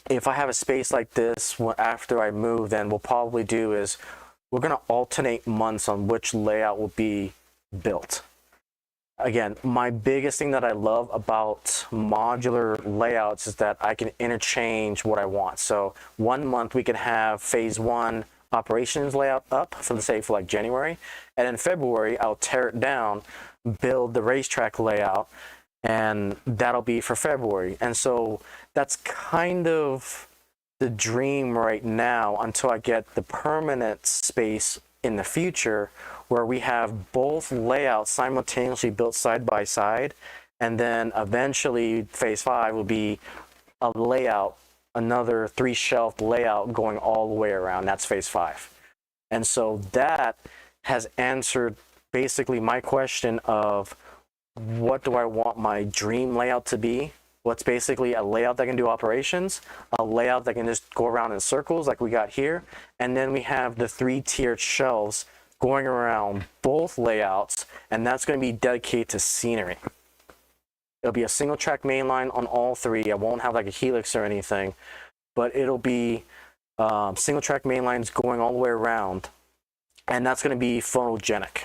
S1: if I have a space like this after I move, then we'll probably do is we're going to alternate months on which layout will be built. Again, my biggest thing that I love about modular layouts is that I can interchange what I want. So 1 month we can have phase 1 operations layout up for the say for like January, and in February I'll tear it down, build the racetrack layout, and that'll be for February. And so that's kind of the dream right now until I get the permanent space in the future where we have both layouts simultaneously built side by side, and then eventually phase 5 will be a layout, another 3 shelf layout going all the way around. That's phase 5. And so that has answered basically my question of what do I want my dream layout to be. What's basically a layout that can do operations, a layout that can just go around in circles like we got here, and then we have the 3-tiered shelves going around both layouts, and that's going to be dedicated to scenery. It'll be a single track mainline on all 3. I won't have like a helix or anything, but it'll be single track mainlines going all the way around, and that's going to be photogenic.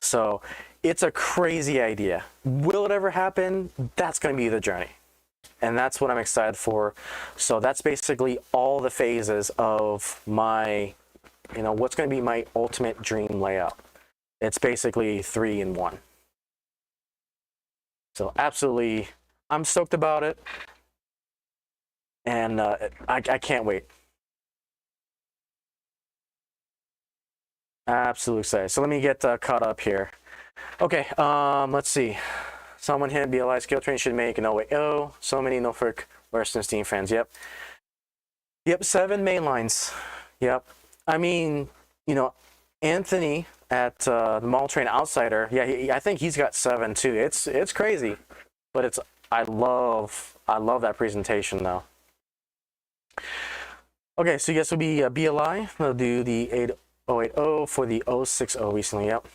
S1: So it's a crazy idea. Will it ever happen? That's going to be the journey, and that's what I'm excited for. So that's basically all the phases of my, what's going to be my ultimate dream layout. It's basically 3 in 1. So absolutely, I'm stoked about it, and I can't wait. Absolutely excited. So let me get caught up here. Okay, let's see. Someone hit BLI skill train should make an 080. So many Norfolk Western Steam fans. Yep, 7 main lines. Yep. I mean, Anthony at the Mall Train Outsider. Yeah, I think he's got 7 too. It's crazy, but I love that presentation though. Okay, so yes, will be BLI. We'll do the 8080 for the 060 recently. Yep.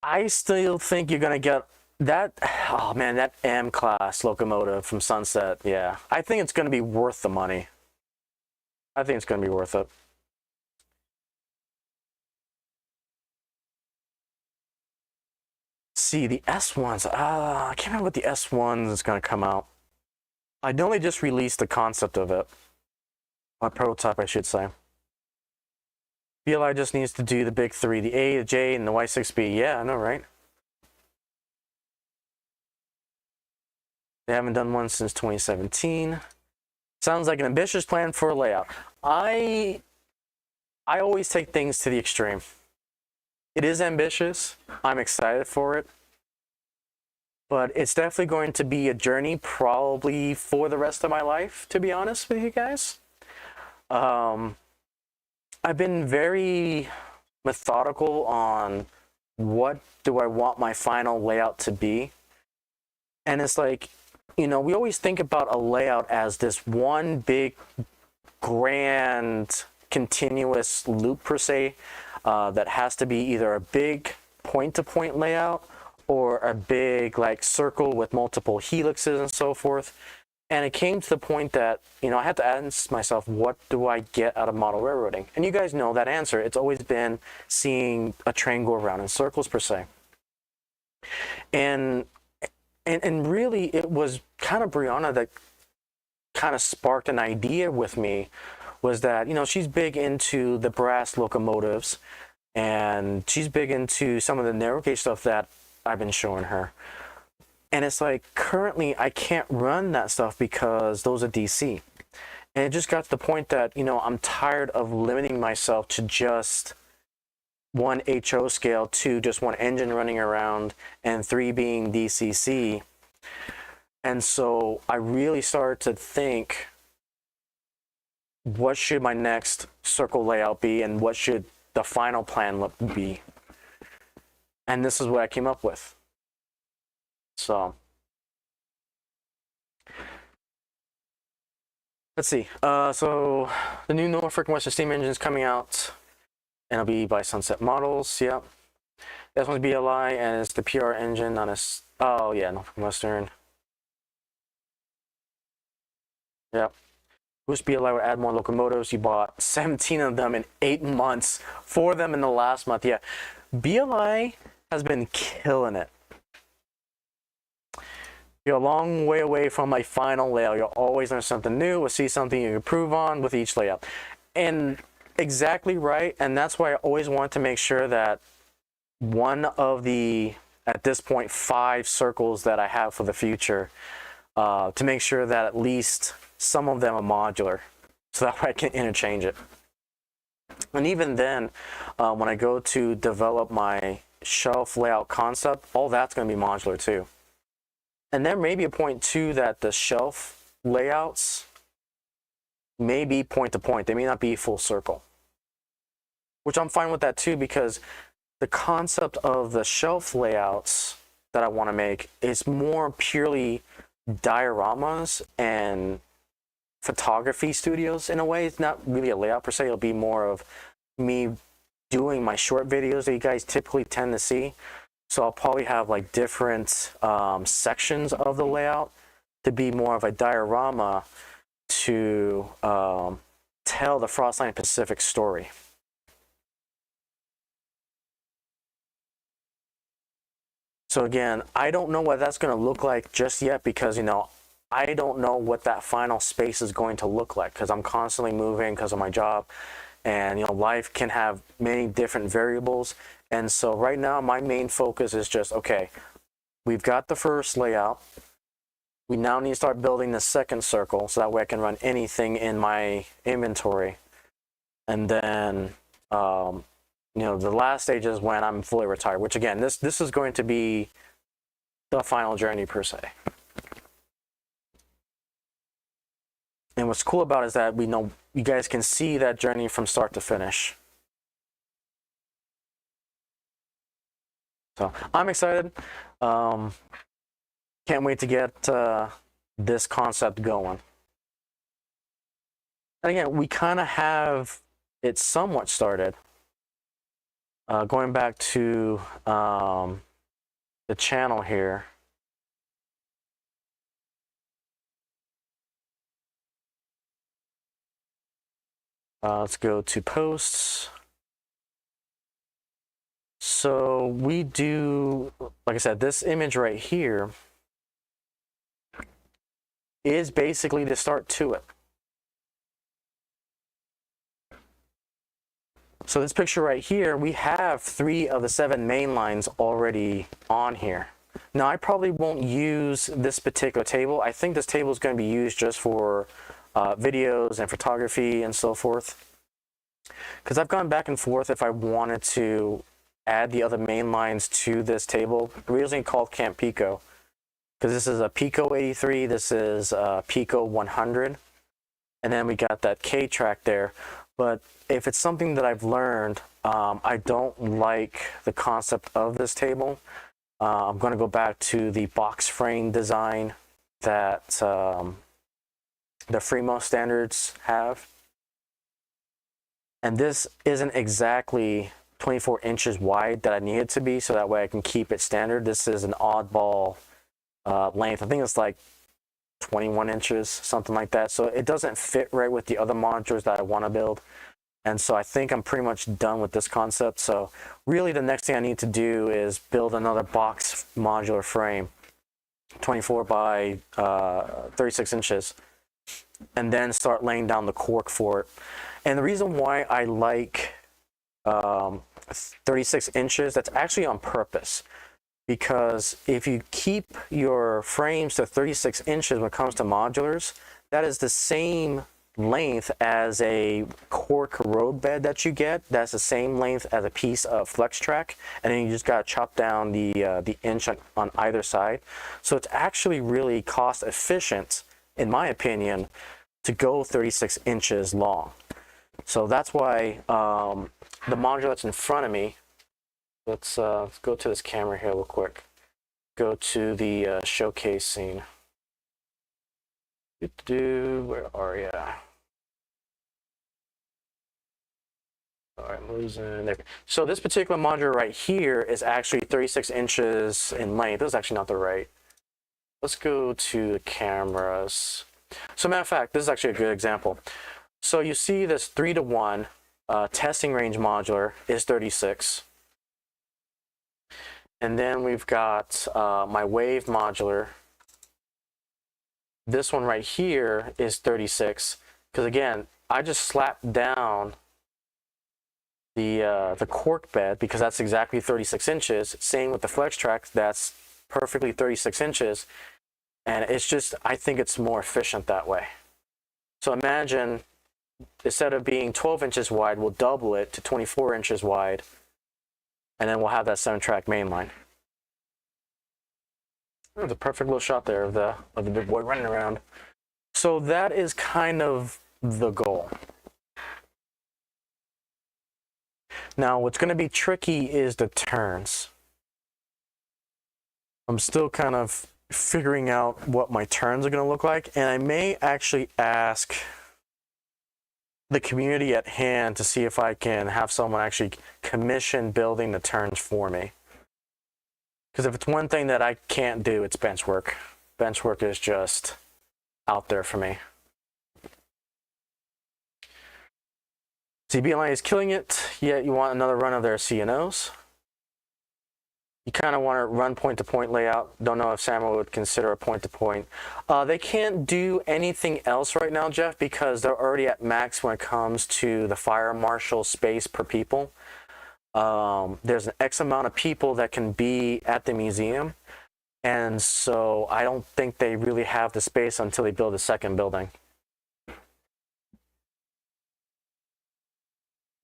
S1: I still think you're gonna get that. Oh man, that M class locomotive from Sunset. Yeah, I think it's gonna be worth the money. I think it's gonna be worth it. See the S1s. I can't remember what the S1s is gonna come out. I know they just released the concept of it. A prototype, I should say. BLI just needs to do the big 3, the A, the J, and the Y6B. Yeah, I know, right? They haven't done one since 2017. Sounds like an ambitious plan for a layout. I always take things to the extreme. It is ambitious. I'm excited for it. But it's definitely going to be a journey probably for the rest of my life, to be honest with you guys. I've been very methodical on what do I want my final layout to be. And it's like, we always think about a layout as this one big, grand, continuous loop per se, that has to be either a big point-to-point layout or a big like circle with multiple helixes and so forth. And it came to the point that, I had to ask myself, what do I get out of model railroading? And you guys know that answer. It's always been seeing a train go around in circles per se. And really it was kind of Brianna that kind of sparked an idea with me, was that, she's big into the brass locomotives, and she's big into some of the narrow gauge stuff that I've been showing her. And it's like, currently I can't run that stuff because those are DC. And it just got to the point that, I'm tired of limiting myself to just 1 HO scale, 2 just 1 engine running around, and 3 being DCC. And so I really started to think, what should my next circle layout be, and what should the final plan be? And this is what I came up with. So let's see. So the new Norfolk Western Steam engine is coming out, and it'll be by Sunset Models. Yep. This one's BLI, and it's the PR engine, not a. Oh yeah, Norfolk Western. Yep. Boost BLI would add more locomotives. You bought 17 of them in 8 months, 4 of them in the last month. Yeah, BLI has been killing it. You're a long way away from my final layout. You'll always learn something new. We'll see something you improve on with each layout. And exactly right. And that's why I always want to make sure that one of the, at this point, 5 circles that I have for the future, to make sure that at least some of them are modular, so that way I can interchange it. And even then, when I go to develop my shelf layout concept, all that's going to be modular too. And there may be a point too that the shelf layouts may be point to point. They may not be full circle, which I'm fine with that too, because the concept of the shelf layouts that I want to make is more purely dioramas and photography studios in a way. It's not really a layout per se. It'll be more of me doing my short videos that you guys typically tend to see. So I'll probably have like different sections of the layout to be more of a diorama to tell the Frostline Pacific story. So again, I don't know what that's going to look like just yet, because, you know, I don't know what that final space is going to look like, because I'm constantly moving because of my job, and, you know, life can have many different variables. And so right now my main focus is just, okay, we've got the first layout. We now need to start building the second circle, so that way I can run anything in my inventory. And then, you know, the last stage is when I'm fully retired, which again, this is going to be the final journey per se. And what's cool about it is that we know you guys can see that journey from start to finish. So I'm excited. Can't wait to get this concept going. And again, we kind of have it somewhat started. Going back to the channel here. Let's go to posts. So we do, like I said, this image right here is basically the start to it. So this picture right here, we have 3 of the 7 main lines already on here. Now I probably won't use this particular table. I think this table is going to be used just for videos and photography and so forth. Because I've gone back and forth if I wanted to add the other main lines to this table. Originally called Camp Pico, because this is a Pico 83, this is a Pico 100, and then we got that K track there. But if it's something that I've learned, I don't like the concept of this table. I'm going to go back to the box frame design that the Fremo standards have. And this isn't exactly 24 inches wide that I need it to be, so that way I can keep it standard. This is an oddball length. I think it's like 21 inches, something like that. So it doesn't fit right with the other monitors that I want to build. And so I think I'm pretty much done with this concept. So really the next thing I need to do is build another box modular frame, 24 by 36 inches, and then start laying down the cork for it. And the reason why I like 36 inches, that's actually on purpose. Because if you keep your frames to 36 inches when it comes to modulars, that is the same length as a cork road bed that you get. That's the same length as a piece of flex track, and then you just got to chop down the inch on either side. So it's actually really cost efficient, in my opinion, to go 36 inches long. So that's why the modular that's in front of me, let's go to this camera here real quick. Go to the showcase scene. Where are you? All right, I'm losing there. So this particular modular right here is actually 36 inches in length. This is actually not the right. Let's go to the cameras. So matter of fact, this is actually a good example. So you see this 3-to-1 testing range modular is 36. And then we've got my wave modular. This one right here is 36. Because again, I just slapped down the cork bed because that's exactly 36 inches. Same with the flex track, that's perfectly 36 inches. And it's just, I think it's more efficient that way. So imagine, instead of being 12 inches wide, we'll double it to 24 inches wide. And then we'll have that 7-track mainline. There's a perfect little shot there of the big boy running around. So that is kind of the goal. Now, what's going to be tricky is the turns. I'm still kind of figuring out what my turns are going to look like, and I may actually ask the community at hand to see if I can have someone actually commission building the turns for me. Because if it's one thing that I can't do, it's bench work. Bench work is just out there for me. CBLI is killing it, yet you want another run of their CNOs. You kind of want to run point-to-point layout. Don't know if Samuel would consider a point-to-point. They can't do anything else right now, Jeff, because they're already at max when it comes to the fire marshal space per people. There's an X amount of people that can be at the museum, and so I don't think they really have the space until they build a second building.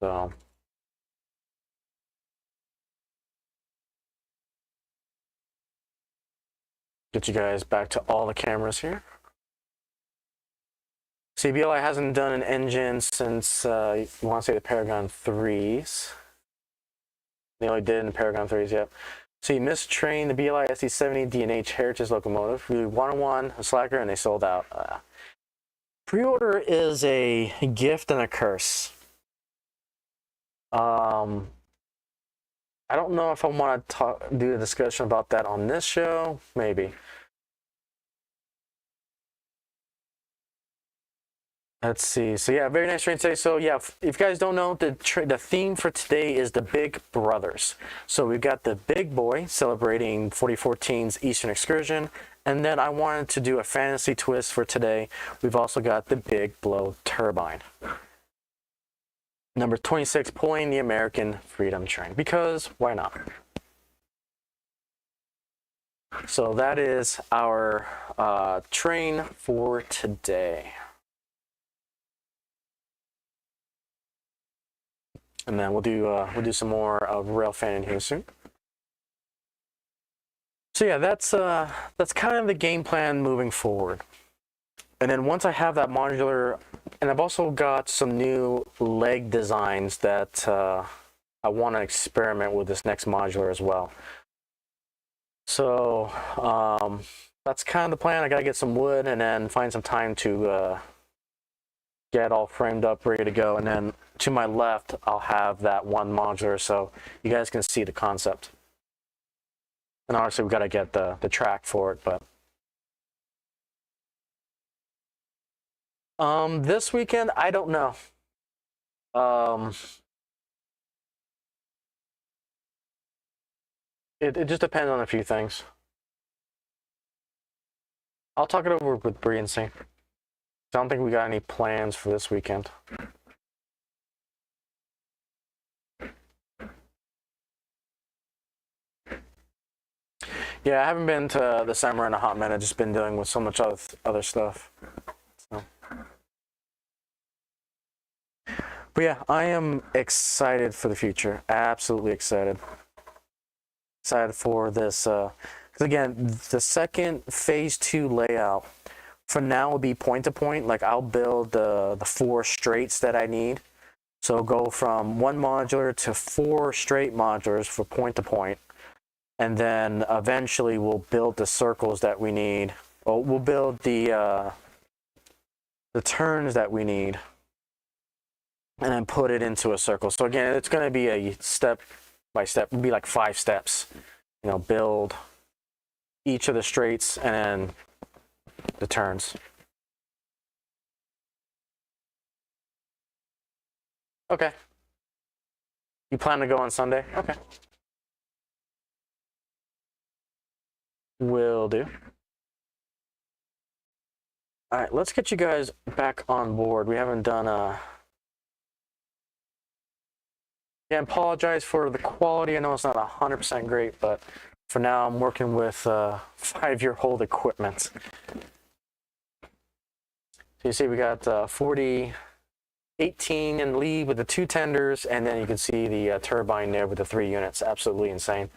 S1: So get you guys back to all the cameras here. CBLI hasn't done an engine since, you want to say the Paragon 3s. They only did in the Paragon 3s, yep. So you mistrained the BLI SD70 DNH Heritage locomotive. We wanted a slacker, and they sold out. Pre-order is a gift and a curse. I don't know if I want to do a discussion about that on this show. Maybe. Let's see. So yeah, very nice train today. So yeah, if you guys don't know, the theme for today is the Big Brothers. So we've got the Big Boy celebrating 4014's Eastern Excursion. And then I wanted to do a fantasy twist for today. We've also got the Big Blow Turbine. Number 26, pulling the American Freedom Train. Because why not? So that is our train for today. And then we'll do some more of rail fanning here soon. So yeah, that's kind of the game plan moving forward. And then once I have that modular, and I've also got some new leg designs that I want to experiment with this next modular as well. So that's kind of the plan. I gotta get some wood and then find some time to get all framed up, ready to go. And then to my left, I'll have that one modular so you guys can see the concept. And obviously, we've got to get the track for it, but this weekend, I don't know. It just depends on a few things. I'll talk it over with Bree and see. I don't think we got any plans for this weekend. Yeah, I haven't been to the summer in a hot minute. I've just been dealing with so much other stuff. So. But yeah, I am excited for the future. Absolutely excited. Excited for this. Because again, the second phase 2 layout for now will be point to point. Like I'll build the 4 straights that I need. So go from 1 modular to 4 straight modulars for point to point. And then eventually we'll build the circles that we need. Or we'll build the turns that we need. And then put it into a circle. So again, it's going to be a step by step. It'll be like 5 steps. You know, build each of the straights and then the turns. Okay. You plan to go on Sunday? Okay. Will do. All right, let's get you guys back on board. We haven't done yeah, I apologize for the quality. I know it's not 100% great, but for now I'm working with 5-year-old equipment. So you see we got 40, 18 in lead with the 2 tenders, and then you can see the turbine there with the 3 units. Absolutely insane.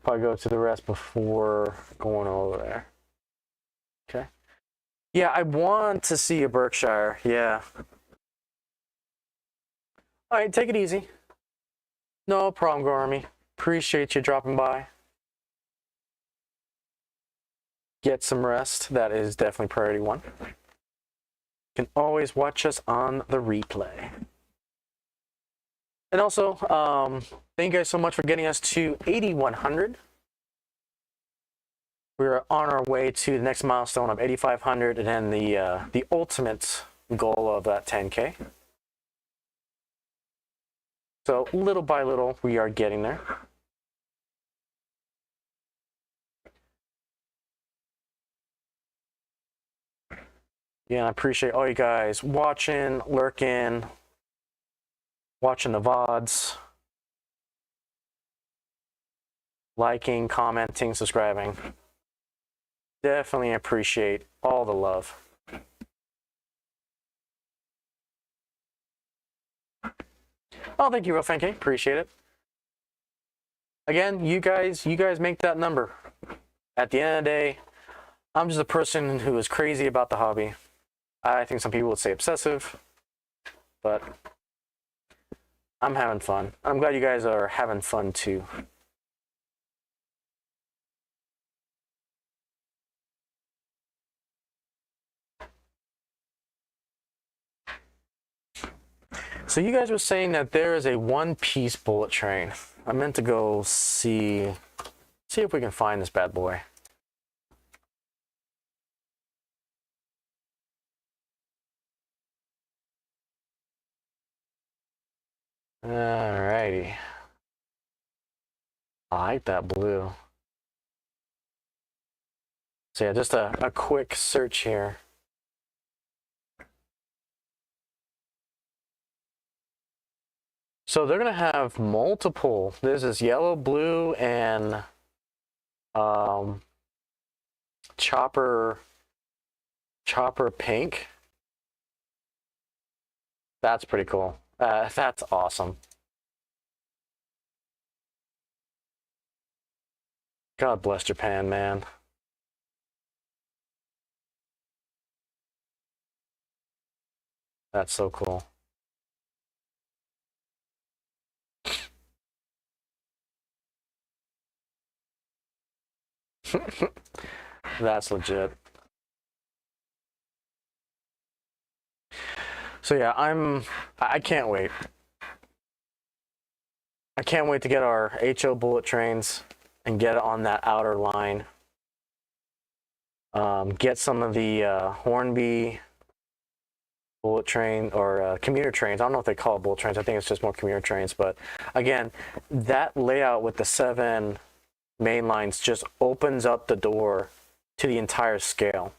S1: Probably go to the rest before going over there. Okay. Yeah, I want to see a Berkshire. Yeah. All right, take it easy. No problem, Garmy. Appreciate you dropping by. Get some rest. That is definitely priority 1. You can always watch us on the replay. And also, thank you guys so much for getting us to 8,100. We're on our way to the next milestone of 8,500, and then the ultimate goal of that 10K. So little by little, we are getting there. Yeah, I appreciate all you guys watching, lurking, watching the VODs, liking, commenting, subscribing. Definitely appreciate all the love. Oh, thank you, Rofanke. Appreciate it. Again, you guys make that number. At the end of the day, I'm just a person who is crazy about the hobby. I think some people would say obsessive, but I'm having fun. I'm glad you guys are having fun too. So you guys were saying that there is a 1-piece bullet train. I meant to go see if we can find this bad boy. Alrighty. I like that blue. So yeah, just a quick search here. So they're gonna have multiple. There's this yellow, blue, and chopper pink. That's pretty cool. That's awesome. God bless Japan, man. That's so cool. That's legit. So yeah, I can't wait. I can't wait to get our HO bullet trains and get it on that outer line. Get some of the Hornby bullet train or commuter trains. I don't know if they call it bullet trains. I think it's just more commuter trains. But again, that layout with the 7 main lines just opens up the door to the entire scale.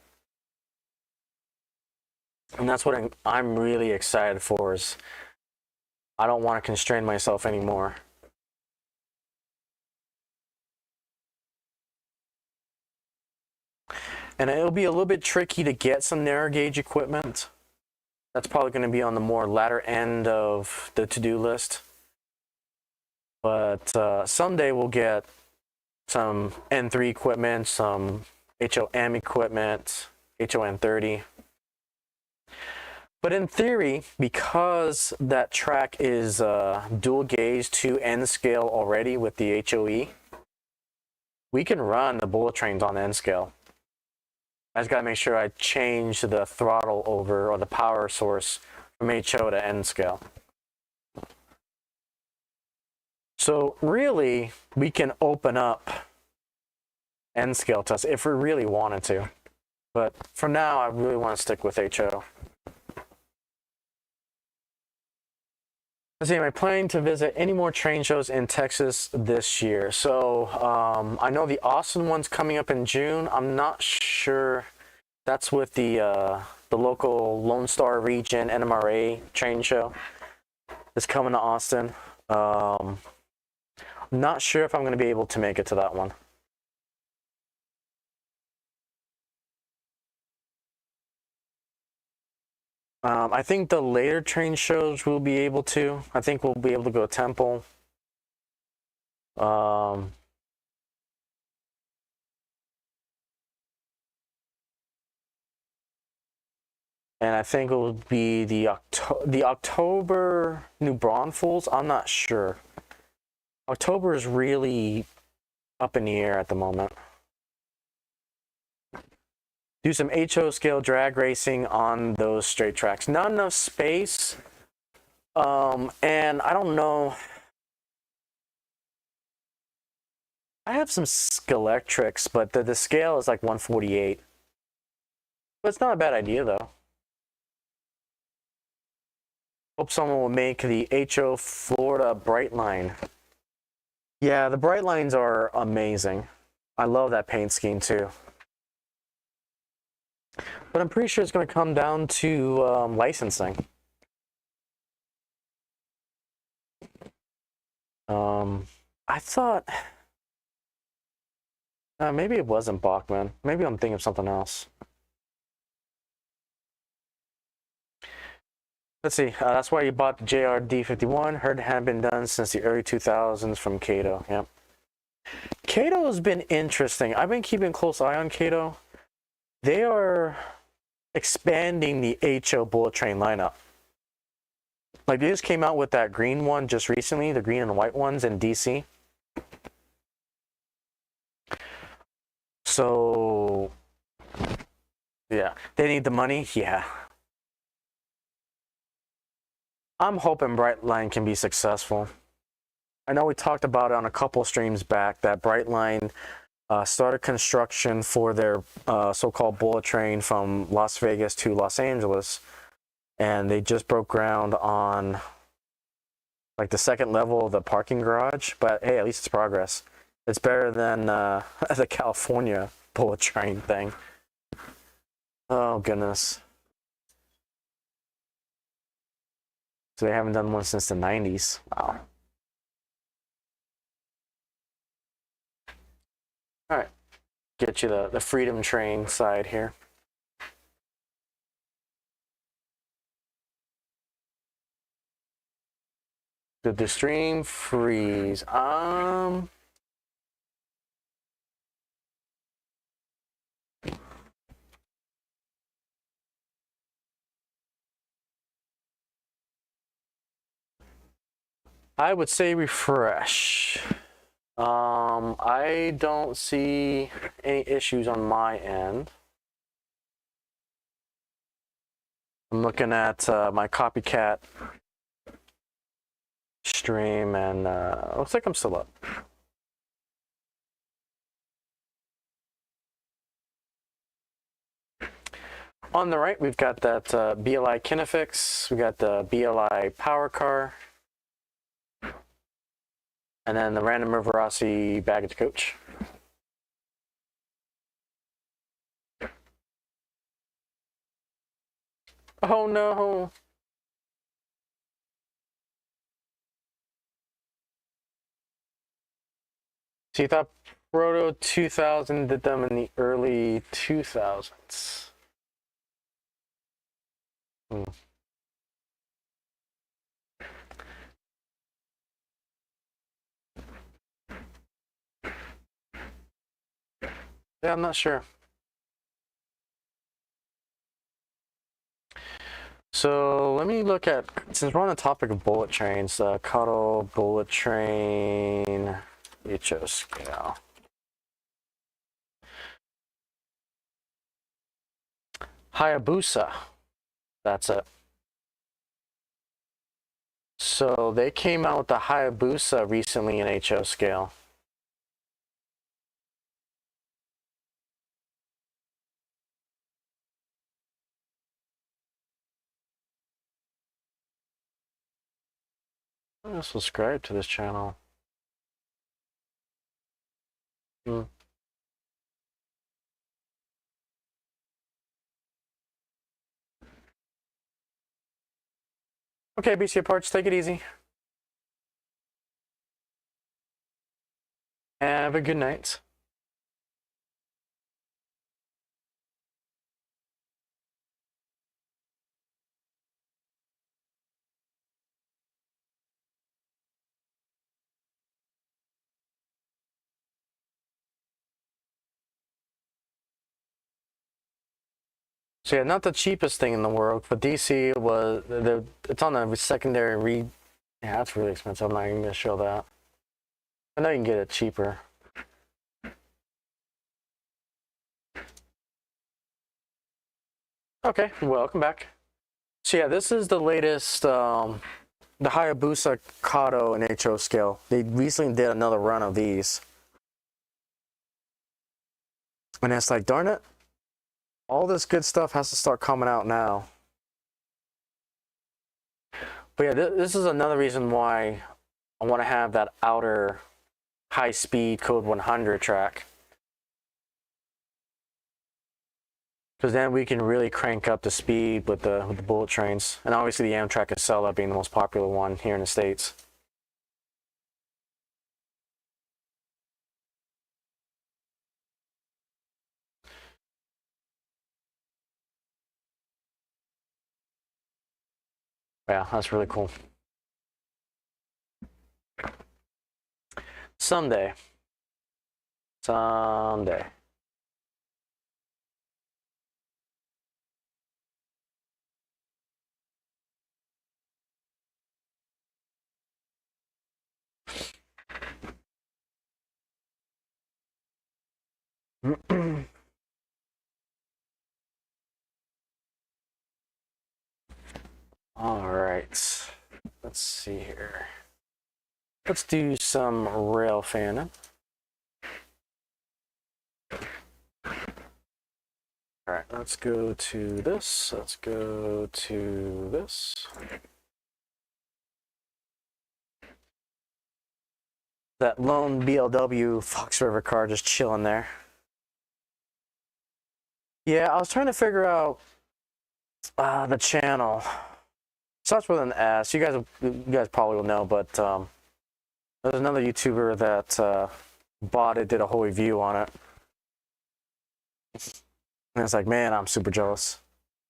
S1: And that's what I'm really excited for. Is I don't want to constrain myself anymore. And it'll be a little bit tricky to get some narrow gauge equipment. That's probably going to be on the more latter end of the to-do list. But someday we'll get some N3 equipment, some HOM equipment, HON30. But in theory, because that track is dual gauge to N scale already with the HOE, we can run the bullet trains on N scale. I just got to make sure I change the throttle over, or the power source, from HO to N scale. So really, we can open up N scale to us if we really wanted to. But for now, I really want to stick with HO. Let's see, am I planning to visit any more train shows in Texas this year? So I know the Austin one's coming up in June. I'm not sure. That's with the local Lone Star Region NMRA train show. It's coming to Austin. Not sure if I'm going to be able to make it to that one. I think the later train shows we'll be able to. I think we'll be able to go Temple. And I think it will be the October New Braunfels. I'm not sure. October is really up in the air at the moment. Do some HO scale drag racing on those straight tracks. Not enough space. And I don't know. I have some Skelectrics, but the scale is like 148. But it's not a bad idea though. Hope someone will make the HO Florida Brightline. Yeah, the Brightlines are amazing. I love that paint scheme too. But I'm pretty sure it's going to come down to licensing. I thought maybe it wasn't Bachman. Maybe I'm thinking of something else. Let's see. That's why you bought the JRD51. Heard it hadn't been done since the early 2000s from Kato. Yep. Kato has been interesting. I've been keeping a close eye on Kato. They are expanding the HO bullet train lineup. Like they just came out with that green one just recently, the green and white ones in DC. So yeah, they need the money. Yeah. I'm hoping Brightline can be successful. I know we talked about it on a couple streams back that Brightline started construction for their so-called bullet train from Las Vegas to Los Angeles, and they just broke ground on like the second level of the parking garage. But hey, at least it's progress. It's better than the California bullet train thing. Oh goodness. So they haven't done one since the 90s. Wow. All right, get you the Freedom Train side here. Did the stream freeze? I would say refresh. I don't see any issues on my end. I'm looking at my copycat stream and looks like I'm still up. On the right, we've got that BLI Kinefix, we got the BLI Power Car, and then the Random Riverossi Baggage Coach. Oh no! So you thought Proto 2000 did them in the early 2000s? Hmm. Yeah, I'm not sure. So let me look at, since we're on the topic of bullet trains, Cuddle bullet train HO scale. Hayabusa, that's it. So they came out with the Hayabusa recently in HO scale. I'm gonna subscribe to this channel. Hmm. Okay, BC Parts, take it easy. Have a good night. So yeah, not the cheapest thing in the world, but DC was it's on a secondary read. Yeah, that's really expensive. I'm not even gonna show that. I know you can get it cheaper. Okay, welcome back. So yeah, this is the latest, the Hayabusa Kato and HO scale. They recently did another run of these. And it's like, darn it, all this good stuff has to start coming out now. But yeah, this is another reason why I want to have that outer high-speed Code 100 track. Because then we can really crank up the speed with the bullet trains. And obviously the Amtrak Acela being the most popular one here in the States. Yeah, that's really cool. Someday. Someday. All right. Let's see here. Let's do some rail fanning. All right, let's go to this. Let's go to this. That lone BLW Fox River car just chilling there. Yeah, I was trying to figure out the channel. Starts with an S. You guys probably will know, but there's another YouTuber that bought it, did a whole review on it. And it's like, man, I'm super jealous.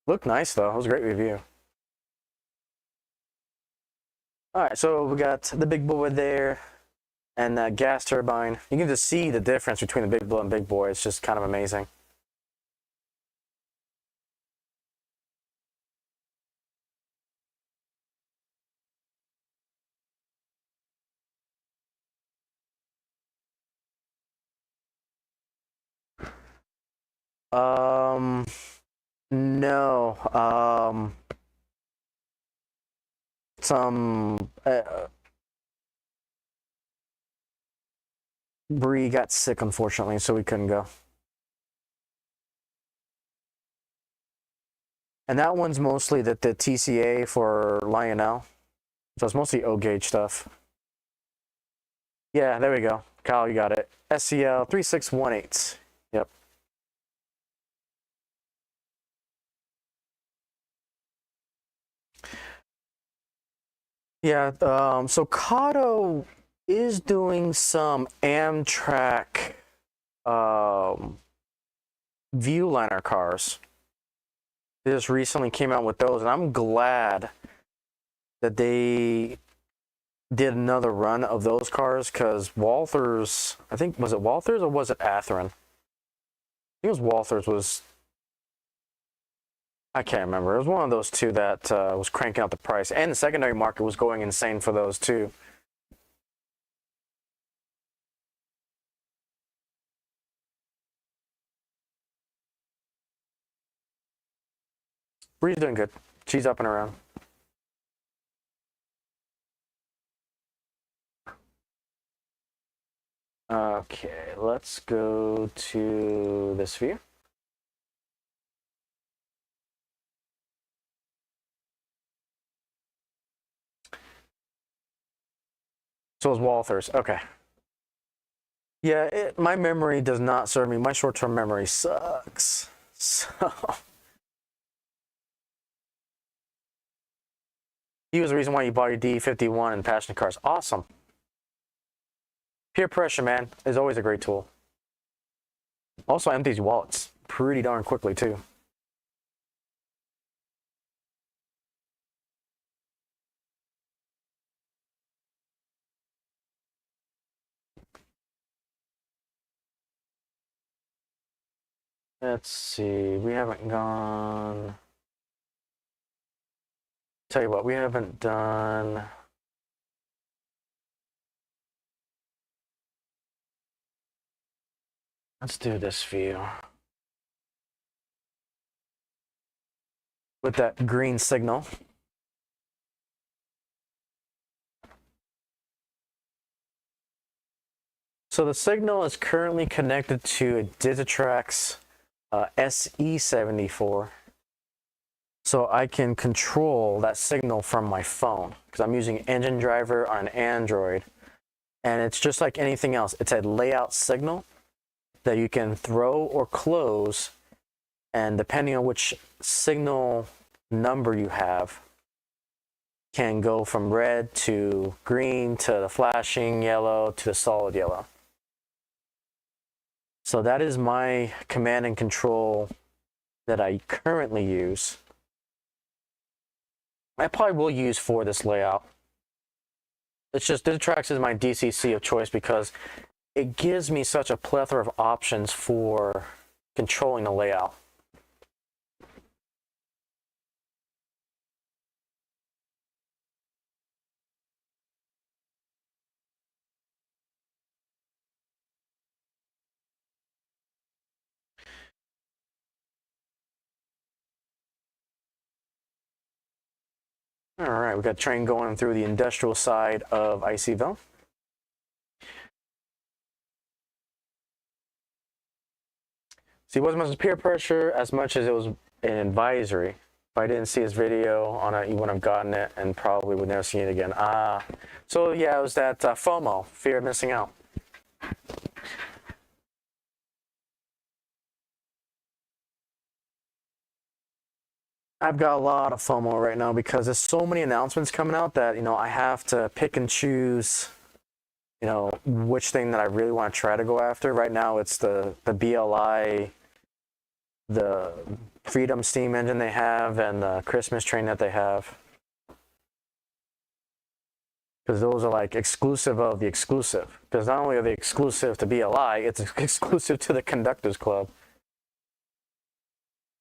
S1: Looked nice though. It was a great review. All right, so we got the big boy there and that gas turbine. You can just see the difference between the big boy and big boy. It's just kind of amazing. No. Some Bree got sick, unfortunately, so we couldn't go. And that one's mostly the TCA for Lionel. So it's mostly O-gauge stuff. Yeah, there we go. Kyle, you got it. SCL 3618. Yep. Yeah, so Kato is doing some Amtrak Viewliner cars. They just recently came out with those, and I'm glad that they did another run of those cars, because Walthers, I think, was it Walthers or was it Atheron? I think it was Walthers. I can't remember. It was one of those two that was cranking out the price, and the secondary market was going insane for those too. Bree's doing good. She's up and around. Okay, let's go to this view. So is Walther's. Okay. Yeah, my memory does not serve me. My short-term memory sucks. So he was the reason why you bought your D51 and passion cars. Awesome. Peer pressure, man, is always a great tool. Also empties your wallets pretty darn quickly too. Let's see, we haven't gone... Tell you what, we haven't done... Let's do this view. With that green signal. So the signal is currently connected to a Digitrax SE74. So I can control that signal from my phone because I'm using Engine Driver on Android. And it's just like anything else. It's a layout signal that you can throw or close. And depending on which signal number you have, can go from red to green to the flashing yellow to the solid yellow. So that is my command and control that I currently use. I probably will use for this layout. It's just Digitrax is my DCC of choice because it gives me such a plethora of options for controlling the layout. All right, we got train going through the industrial side of Icyville. See, it wasn't much peer pressure as much as it was an advisory. If I didn't see his video on it, you wouldn't have gotten it and probably would never see it again. So yeah, it was that FOMO, fear of missing out. I've got a lot of FOMO right now because there's so many announcements coming out that, you know, I have to pick and choose, you know, which thing that I really want to try to go after. Right now, it's the BLI, the Freedom steam engine they have, and the Christmas train that they have. Because those are like exclusive of the exclusive. Because not only are they exclusive to BLI, it's exclusive to the Conductors Club,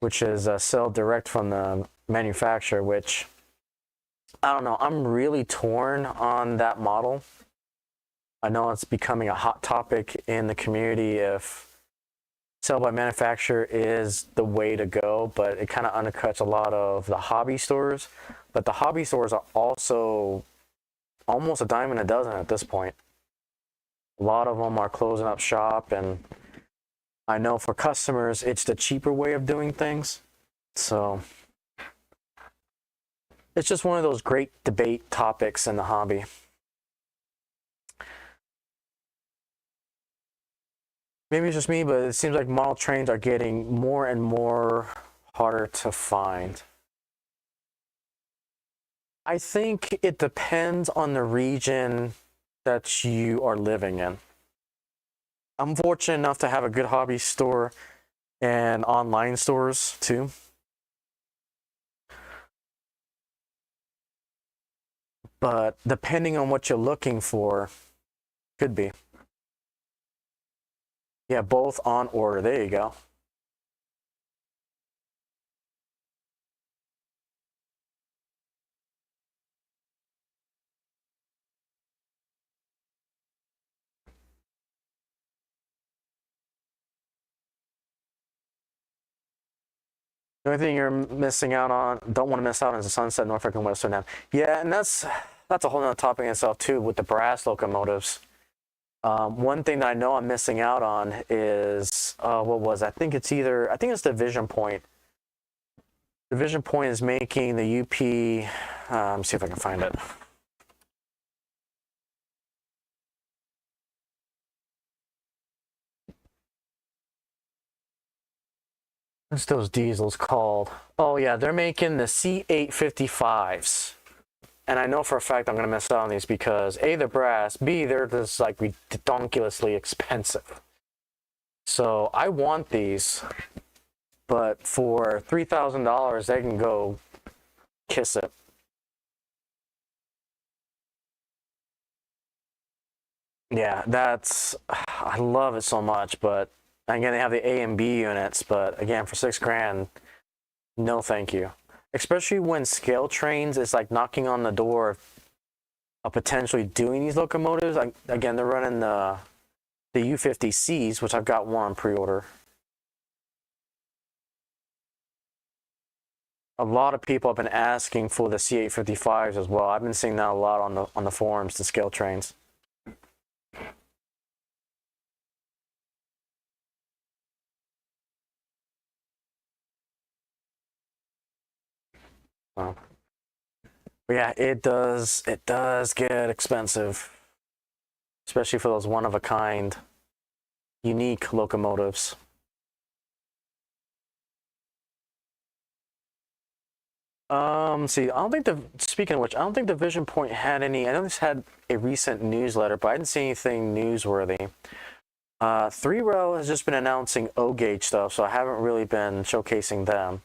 S1: which is sell direct from the manufacturer, which, I don't know, I'm really torn on that model. I know it's becoming a hot topic in the community if sell by manufacturer is the way to go, but it kind of undercuts a lot of the hobby stores. But the hobby stores are also almost a dime a dozen at this point. A lot of them are closing up shop, and I know for customers, it's the cheaper way of doing things. So it's just one of those great debate topics in the hobby. Maybe it's just me, but it seems like model trains are getting more and more harder to find. I think it depends on the region that you are living in. I'm fortunate enough to have a good hobby store and online stores too. But depending on what you're looking for, could be. Yeah, both on order. There you go. The only thing you're missing out on, don't want to miss out on, is the Sunset, Norfolk, and Western Ave. Yeah, and that's a whole nother topic in itself too with the brass locomotives. One thing that I know I'm missing out on is what was I think it's Division Point. Division Point is making the UP. Let me see if I can find it. What's those diesels called? Oh yeah, they're making the C855s. And I know for a fact I'm going to miss out on these because A, they're brass, B, they're just like ridiculously expensive. So I want these, but for $3,000, they can go kiss it. Yeah, I love it so much, but again, they have the A and B units, but again, for $6,000, no thank you. Especially when Scale Trains is like knocking on the door of potentially doing these locomotives. Again, they're running the U50Cs, which I've got one on pre-order. A lot of people have been asking for the C855s as well. I've been seeing that a lot on the forums, the Scale Trains. But yeah, it does get expensive, especially for those one-of-a-kind, unique locomotives. See, I don't think speaking of which, I don't think Division Point had any. I know this had a recent newsletter, but I didn't see anything newsworthy. 3Rail has just been announcing O-gauge stuff, so I haven't really been showcasing them.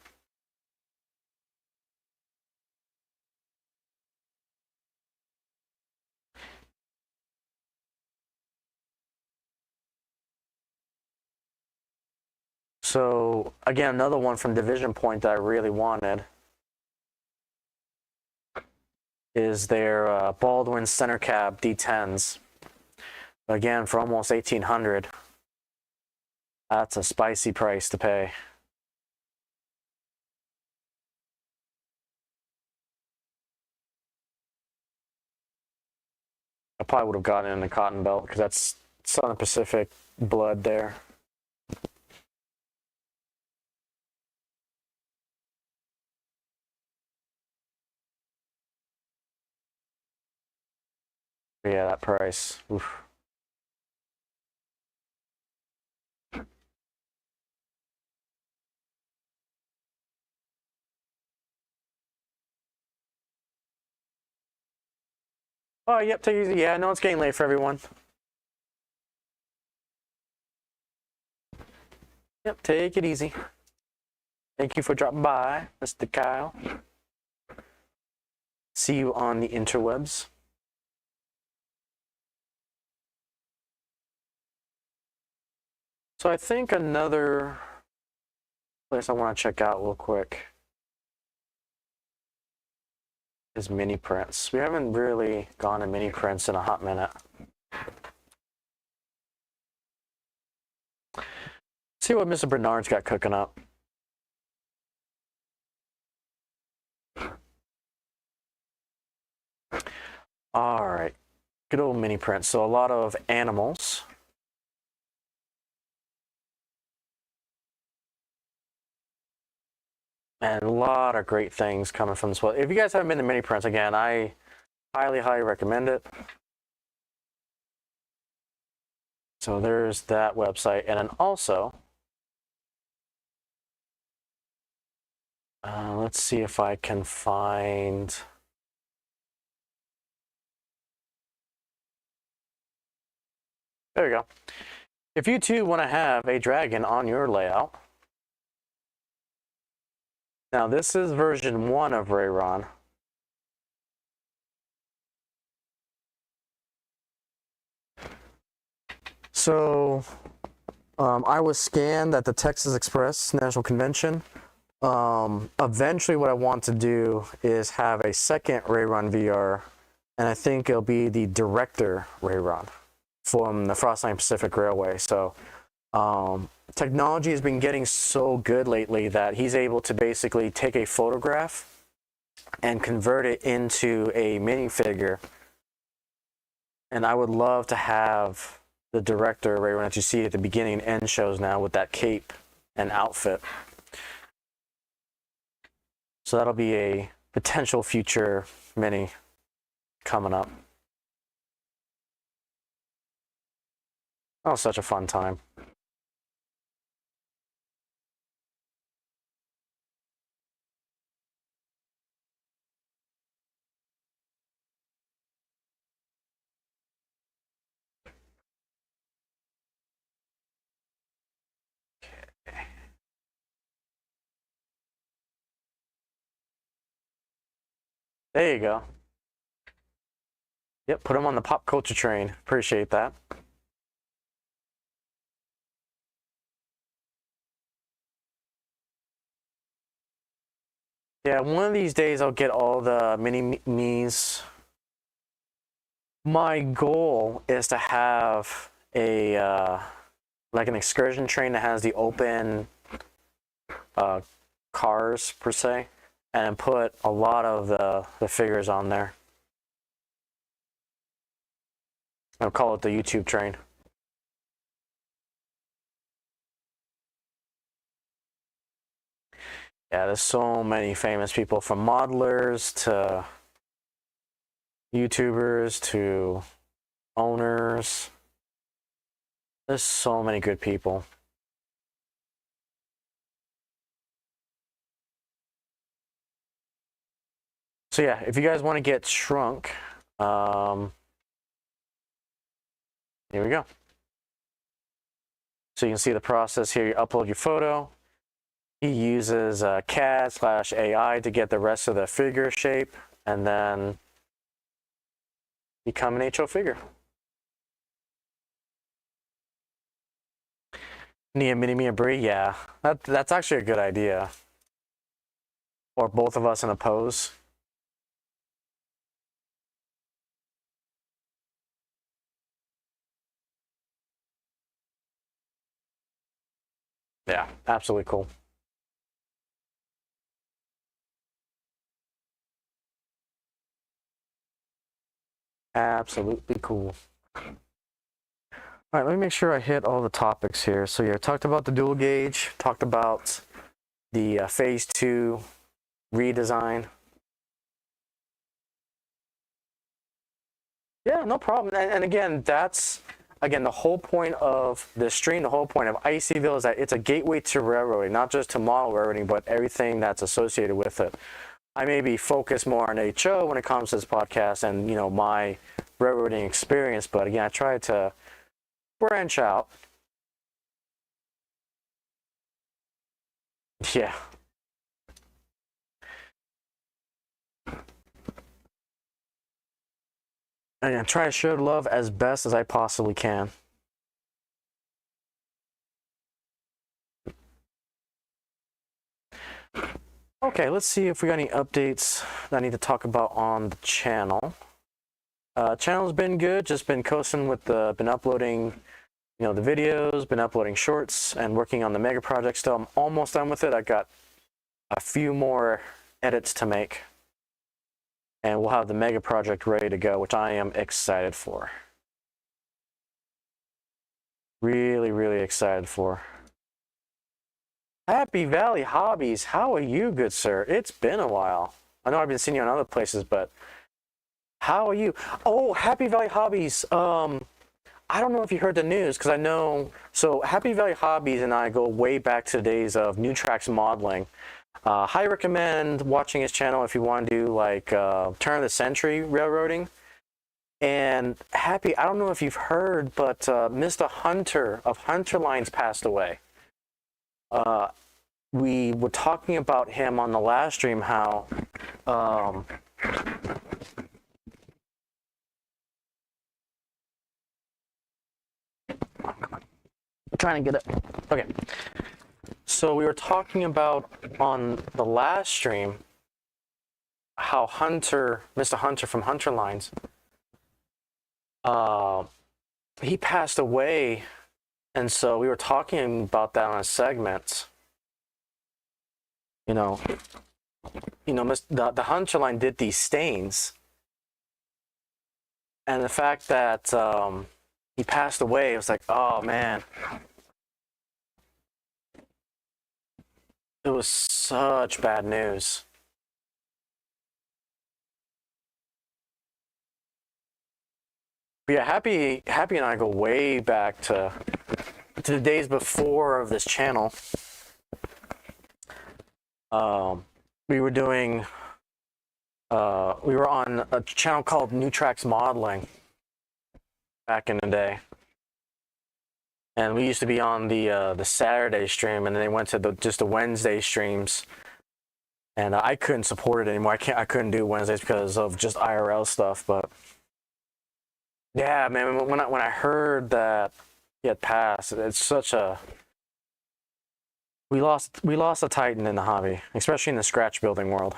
S1: So again, another one from Division Point that I really wanted is their Baldwin Center Cab D10s. Again, for almost $1,800. That's a spicy price to pay. I probably would have gotten in the Cotton Belt because that's Southern Pacific blood there. But yeah, that price. Oof. Oh, yep, take it easy. Yeah, no, it's getting late for everyone. Yep, take it easy. Thank you for dropping by, Mr. Kyle. See you on the interwebs. So I think another place I want to check out real quick is mini prints. We haven't really gone to mini prints in a hot minute. See what Mr. Bernard's got cooking up. All right, good old mini prints. So a lot of animals. And a lot of great things coming from this one. If you guys haven't been to mini prints, again, I highly, highly recommend it. So there's that website. And then also, let's see if I can find. There you go. If you too want to have a dragon on your layout. Now this is version 1 of Rayron. So I was scanned at the Texas Express National Convention. Eventually what I want to do is have a second RayronVR, and I think it'll be the director Rayron from the Frostline Pacific Railway. So technology has been getting so good lately that he's able to basically take a photograph and convert it into a minifigure. And I would love to have the director Rayron that you see at the beginning and end shows now with that cape and outfit. So that'll be a potential future mini coming up. Oh, such a fun time. There you go. Yep, put him on the pop culture train. Appreciate that. Yeah, one of these days I'll get all the mini-me's. My goal is to have a like an excursion train that has the open cars per se, and put a lot of the figures on there. I'll call it the YouTube train. Yeah, there's so many famous people, from modelers to YouTubers to owners. There's so many good people. So yeah, if you guys want to get shrunk, here we go. So you can see the process here. You upload your photo. He uses CAD/AI to get the rest of the figure shape, and then become an HO figure. Nia, Mini-Me, and Brie? Yeah, that's actually a good idea. Or both of us in a pose. Yeah, absolutely cool. Absolutely cool. All right, let me make sure I hit all the topics here. So yeah, talked about the dual gauge, talked about the phase 2 redesign. Yeah, no problem. And again, that's the whole point of this stream, the whole point of ICville is that it's a gateway to railroading, not just to model railroading, but everything that's associated with it. I may be focused more on HO when it comes to this podcast and, you know, my railroading experience, but again, I try to branch out. Yeah. And I try to show love as best as I possibly can. Okay, let's see if we got any updates that I need to talk about on the channel. Channel's been good, just been coasting with been uploading, you know, the videos, been uploading shorts, and working on the mega project still. I'm almost done with it. I got a few more edits to make, and we'll have the mega project ready to go, which I am excited for. Really, really excited for. Happy Valley Hobbies, how are you, good sir? It's been a while. I know I've been seeing you in other places, but how are you? Oh, Happy Valley Hobbies. I don't know if you heard the news, because I know, so Happy Valley Hobbies and I go way back to the days of New Tracks modeling. Highly recommend watching his channel if you want to do like turn of the century railroading. And Happy, I don't know if you've heard, but Mr. Hunter of Hunter Lines passed away. We were talking about him on the last stream, how I'm trying to get it. Okay. So we were talking about on the last stream how Mr. Hunter from Hunter Lines, he passed away, and so we were talking about that on a segment. You know, the Hunter Line did these stains, and the fact that he passed away, it was like, oh man. It was such bad news. But yeah, Happy and I go way back to the days before of this channel. We were doing, we were on a channel called New Tracks Modeling back in the day. And we used to be on the Saturday stream, and then they went to just the Wednesday streams. and I couldn't support it anymore. I couldn't do Wednesdays because of just IRL stuff. But yeah, man, when I heard that he had passed, it's such a we lost a titan in the hobby, especially in the scratch building world.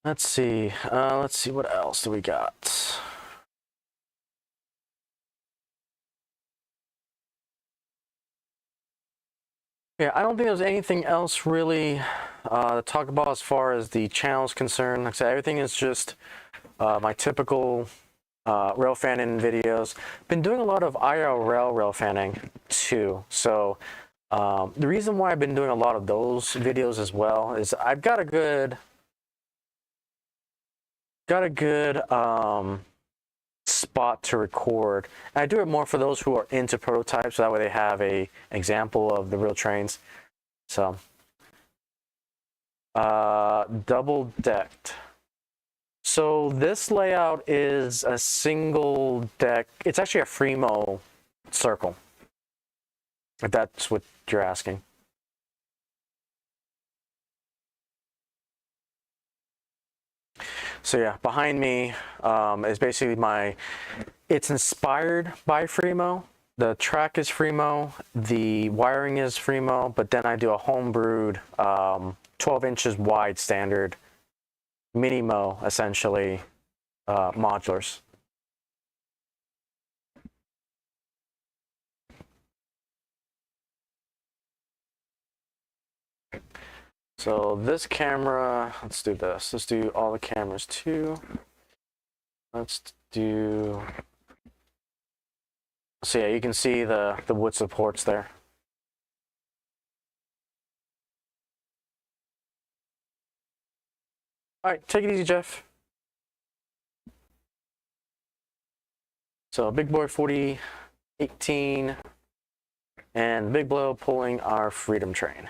S1: Let's see. Let's see what else do we got. Yeah, I don't think there's anything else really to talk about as far as the channel is concerned. Like I said, everything is just my typical rail fanning videos. Been doing a lot of IRL rail fanning too. So the reason why I've been doing a lot of those videos as well is I've got a good spot to record. And I do it more for those who are into prototypes, so that way they have a example of the real trains. So double decked. So this layout is a single deck. It's actually a Fremo circle, if that's what you're asking. So yeah, behind me is basically it's inspired by Fremo. The track is Fremo, the wiring is Fremo, but then I do a homebrewed 12 inches wide standard Minimo, essentially, modulars. So this camera, let's do this. Let's do all the cameras too. Let's do, so yeah, you can see the wood supports there. All right, take it easy, Jeff. So Big Boy 4018 and Big Blow pulling our Freedom train.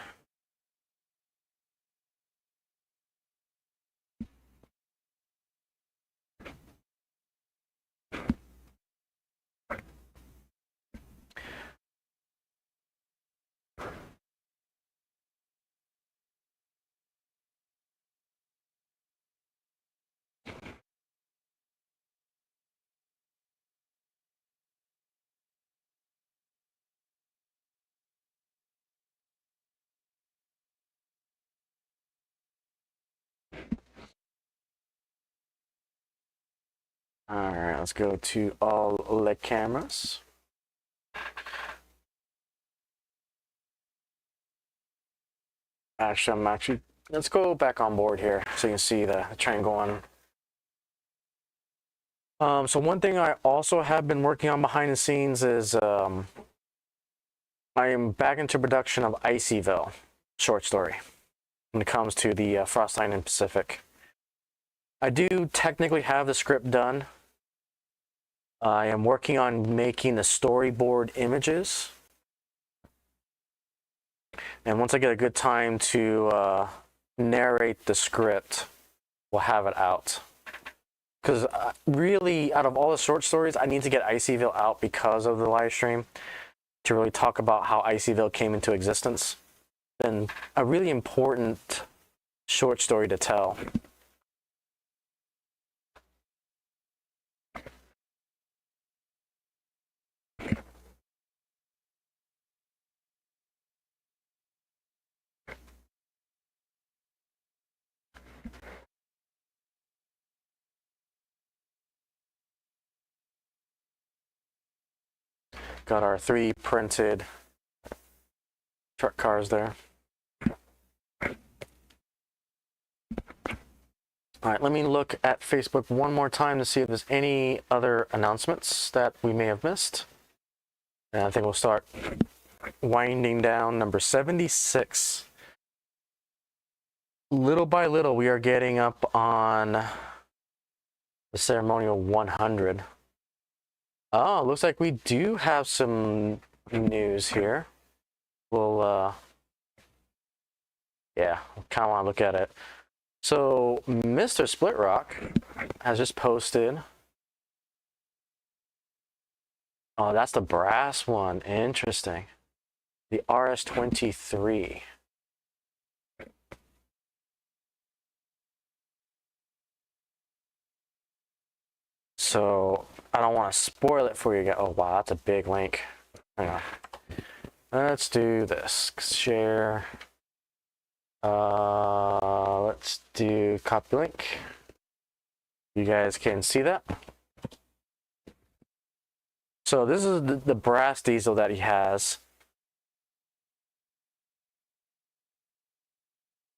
S1: All right, let's go to all the cameras. Actually, let's go back on board here so you can see the train going. So one thing I also have been working on behind the scenes is I am back into production of Icyville short story when it comes to the Frost Island Pacific. I do technically have the script done. I am working on making the storyboard images. And once I get a good time to narrate the script, we'll have it out. Because really, out of all the short stories, I need to get Icyville out because of the live stream to really talk about how Icyville came into existence. And a really important short story to tell. Got our 3 printed truck cars there. All right, let me look at Facebook one more time to see if there's any other announcements that we may have missed. And I think we'll start winding down number 76. Little by little, we are getting up on the ceremonial 100. Oh, looks like we do have some news here. We'll, yeah, kind of want to look at it. So Mr. Split Rock has just posted. Oh, that's the brass one. Interesting. The RS-23. So I don't want to spoil it for you guys. Oh wow, that's a big link. Hang on. Let's do this. Share. Let's do copy link. You guys can see that. So this is the brass diesel that he has.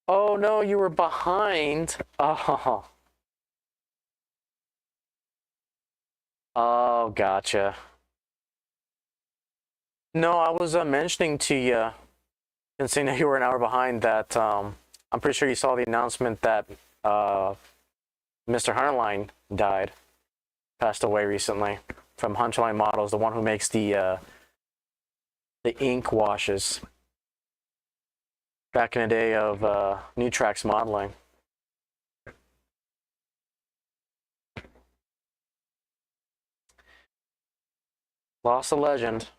S1: Oh no, you were behind. Oh. Oh, gotcha. No, I was mentioning to you, and saying that you were an hour behind, that I'm pretty sure you saw the announcement that Mr. Hunterline died, passed away recently, from Hunterline Models, the one who makes the ink washes back in the day of Nutrax modeling. Lost a legend.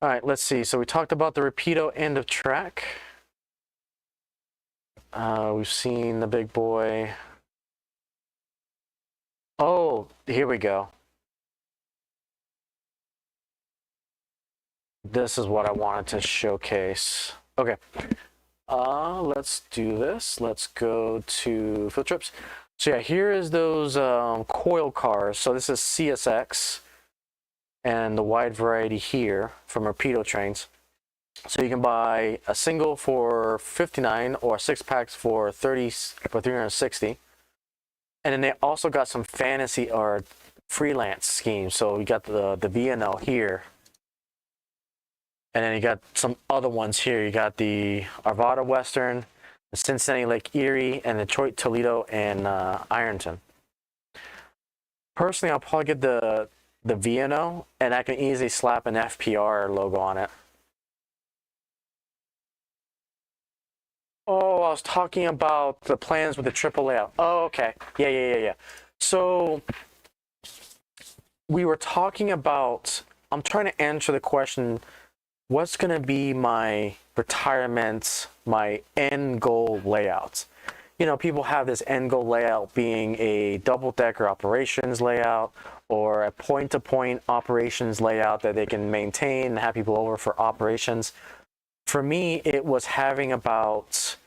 S1: All right, let's see. So we talked about the Rapido end of track. We've seen the big boy. Oh, here we go. This is what I wanted to showcase. Okay. Let's do this. Let's go to field trips. So yeah, here is those coil cars. So this is CSX and the wide variety here from Rapido trains. So you can buy a single for $59 or 6 packs for $360. And then they also got some fantasy or freelance schemes. So you got the VNL here. And then you got some other ones here. You got the Arvada Western, the Cincinnati Lake Erie, and Detroit Toledo and Ironton. Personally, I'll probably get the VNO, and I can easily slap an FPR logo on it. Oh, I was talking about the plans with the triple layout. Oh, okay. Yeah. So we were talking about, I'm trying to answer the question, what's going to be my retirement, my end goal layout? You know, people have this end goal layout being a double-decker operations layout or a point-to-point operations layout that they can maintain and have people over for operations. For me, it was having about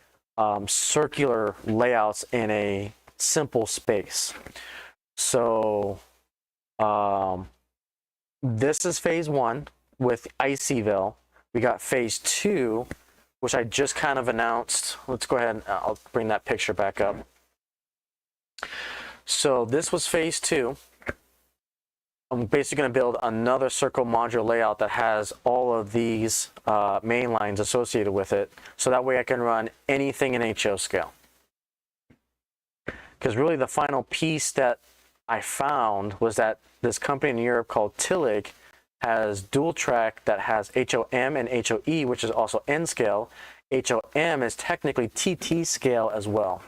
S1: circular layouts in a simple space. So this is phase 1 with Icyville. We got phase 2, which I just kind of announced. Let's go ahead and I'll bring that picture back up. So this was phase 2. I'm basically going to build another circle modular layout that has all of these main lines associated with it. So that way I can run anything in HO scale. Because really the final piece that I found was that this company in Europe called Tillig has dual track that has HOM and HOE, which is also N scale. HOM is technically TT scale as well.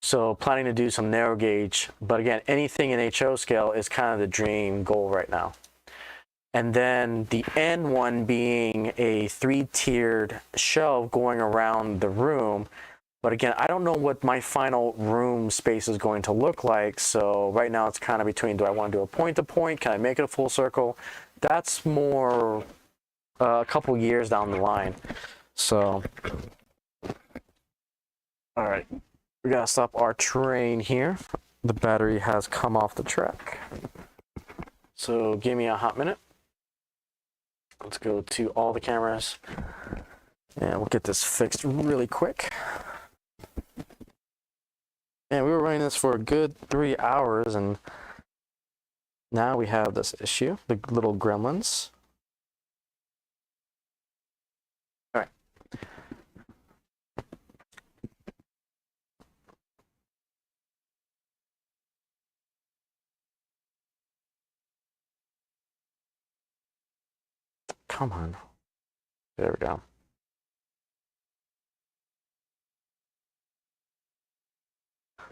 S1: So planning to do some narrow gauge, but again, anything in HO scale is kind of the dream goal right now. And then the N one being a 3-tiered shelf going around the room. But again, I don't know what my final room space is going to look like. So right now it's kind of between, do I want to do a point-to-point? Can I make it a full circle? That's more a couple years down the line. So, all right, we gotta stop our train here. The battery has come off the track. So give me a hot minute. Let's go to all the cameras and we'll get this fixed really quick. And we were running this for a good 3 hours, and now we have this issue, the little gremlins. All right. Come on. There we go.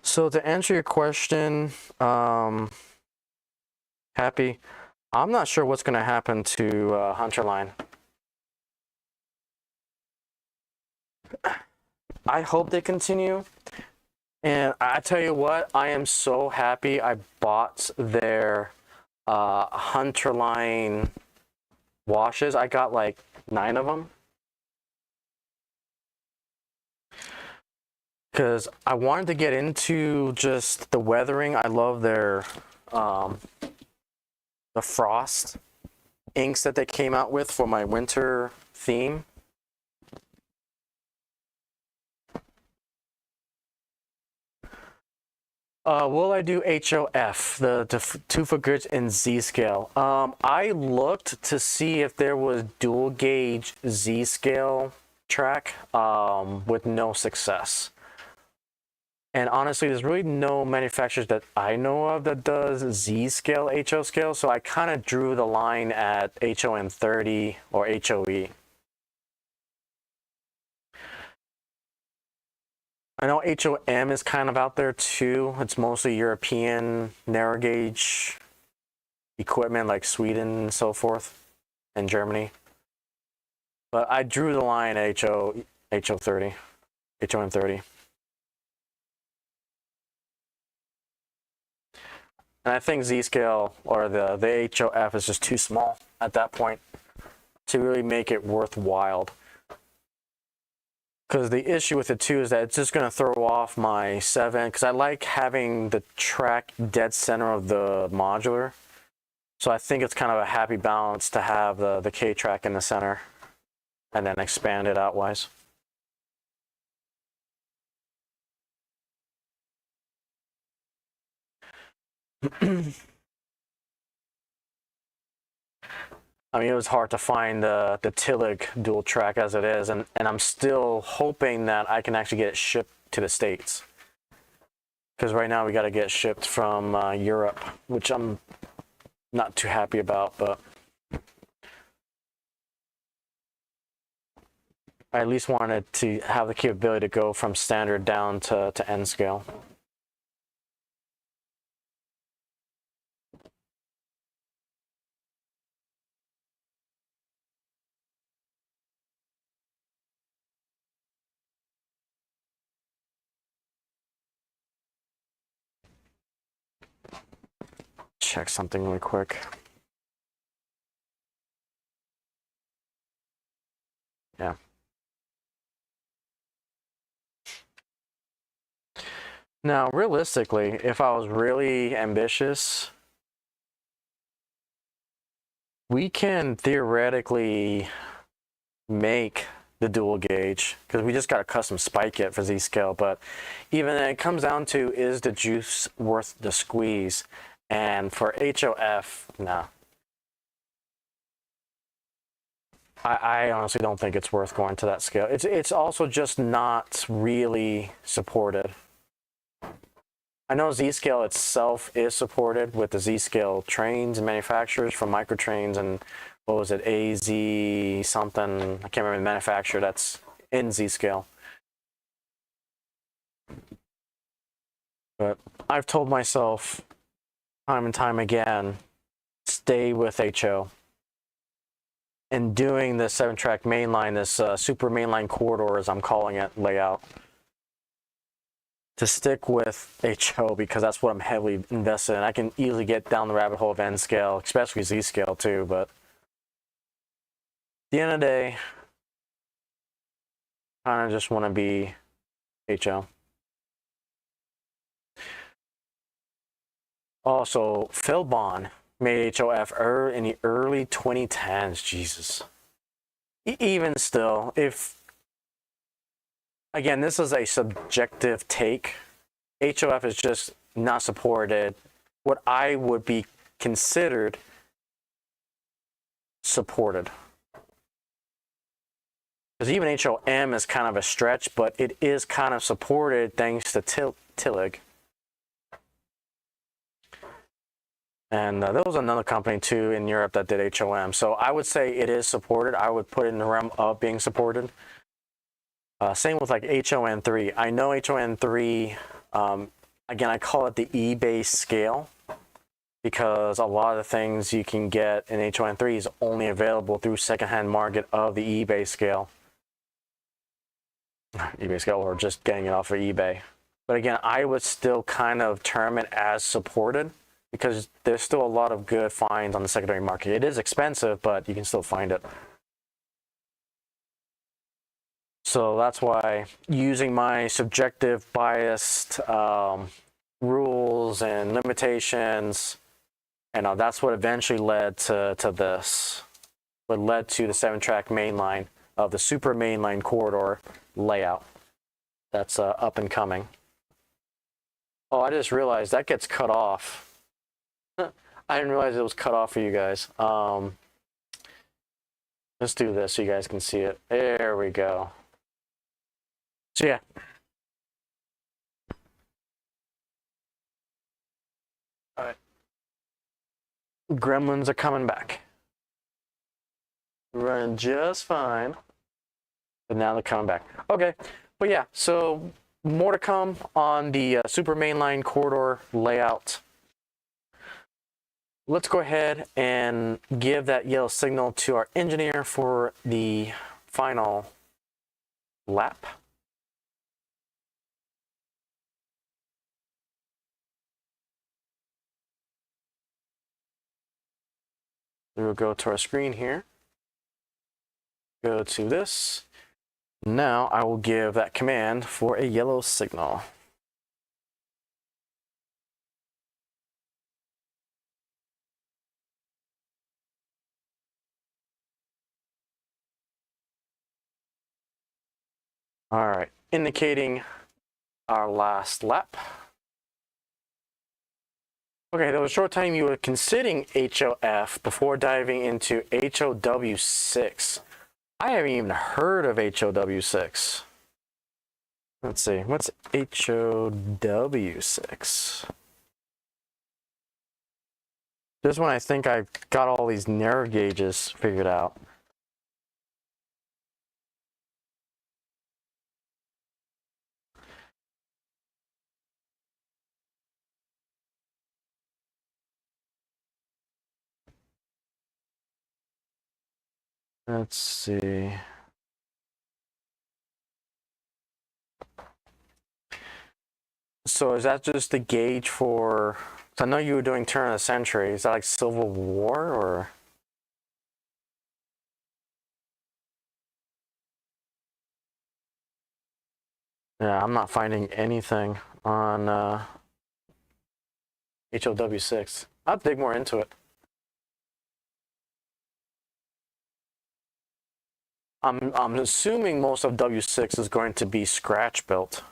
S1: So to answer your question, Happy, I'm not sure what's going to happen to Hunterline. I hope they continue. And I tell you what, I am so happy I bought their Hunterline washes. I got like 9 of them. Because I wanted to get into just the weathering. I love their the frost inks that they came out with for my winter theme. Will I do HOF, the 2-foot grids in Z scale? I looked to see if there was dual gauge Z scale track with no success. And honestly, there's really no manufacturers that I know of that does Z scale, HO scale. So I kind of drew the line at HOM 30 or HOE. I know HOM is kind of out there too. It's mostly European narrow gauge equipment like Sweden and so forth, and Germany. But I drew the line at HOM 30. And I think Z scale or the HOF is just too small at that point to really make it worthwhile. Because the issue with it too is that it's just going to throw off my 7, because I like having the track dead center of the modular. So I think it's kind of a happy balance to have the K track in the center and then expand it outwise. I mean, it was hard to find the Tillig dual track as it is, and I'm still hoping that I can actually get it shipped to the States. Because right now we got to get shipped from Europe, which I'm not too happy about, but I at least wanted to have the capability to go from standard down to N scale. Check something really quick. Yeah. Now, realistically, if I was really ambitious, we can theoretically make the dual gauge, because we just got a custom spike kit for Z scale, but even then it comes down to, is the juice worth the squeeze? And for HOF, no. I honestly don't think it's worth going to that scale. It's also just not really supported. I know Z-Scale itself is supported with the Z-Scale trains and manufacturers from Microtrains and what was it, AZ something, I can't remember the manufacturer that's in Z-Scale. But I've told myself time and time again, stay with HO. And doing the 7-track mainline, this super mainline corridor, as I'm calling it, layout, to stick with HO, because that's what I'm heavily invested in. I can easily get down the rabbit hole of N scale, especially Z scale too, but at the end of the day, I kind of just want to be HO. Also, Philbon made HOF in the early 2010s. Jesus. Even still, if, again, this is a subjective take, HOF is just not supported. What I would be considered supported. Because even HOM is kind of a stretch, but it is kind of supported thanks to Tillig. And there was another company too in Europe that did HOM. So I would say it is supported. I would put it in the realm of being supported. Same with like HON3. I know HON3, again, I call it the eBay scale because a lot of the things you can get in HON3 is only available through secondhand market of the eBay scale. eBay scale, or just getting it off of eBay. But again, I would still kind of term it as supported because there's still a lot of good finds on the secondary market. It is expensive, but you can still find it. So that's why using my subjective biased rules and limitations, and that's what eventually led to this. What led to the 7-track mainline of the super mainline corridor layout. That's up and coming. Oh, I just realized that gets cut off. I didn't realize it was cut off for you guys. Let's do this so you guys can see it. There we go. So yeah. All right. Gremlins are coming back. Running just fine. But now they're coming back. Okay. But yeah, so more to come on the super mainline corridor layout. Let's go ahead and give that yellow signal to our engineer for the final lap. We will go to our screen here. Go to this. Now I will give that command for a yellow signal. All right, indicating our last lap. Okay, there was a short time you were considering HOF before diving into HOW6. I haven't even heard of HOW6. Let's see, what's HOW6? This one I think I got all these narrow gauges figured out. Let's see. So is that just the gauge for, I know you were doing turn of the century. Is that like Civil War or? Yeah, I'm not finding anything on HOW6. I'll dig more into it. I'm assuming most of W6 is going to be scratch built.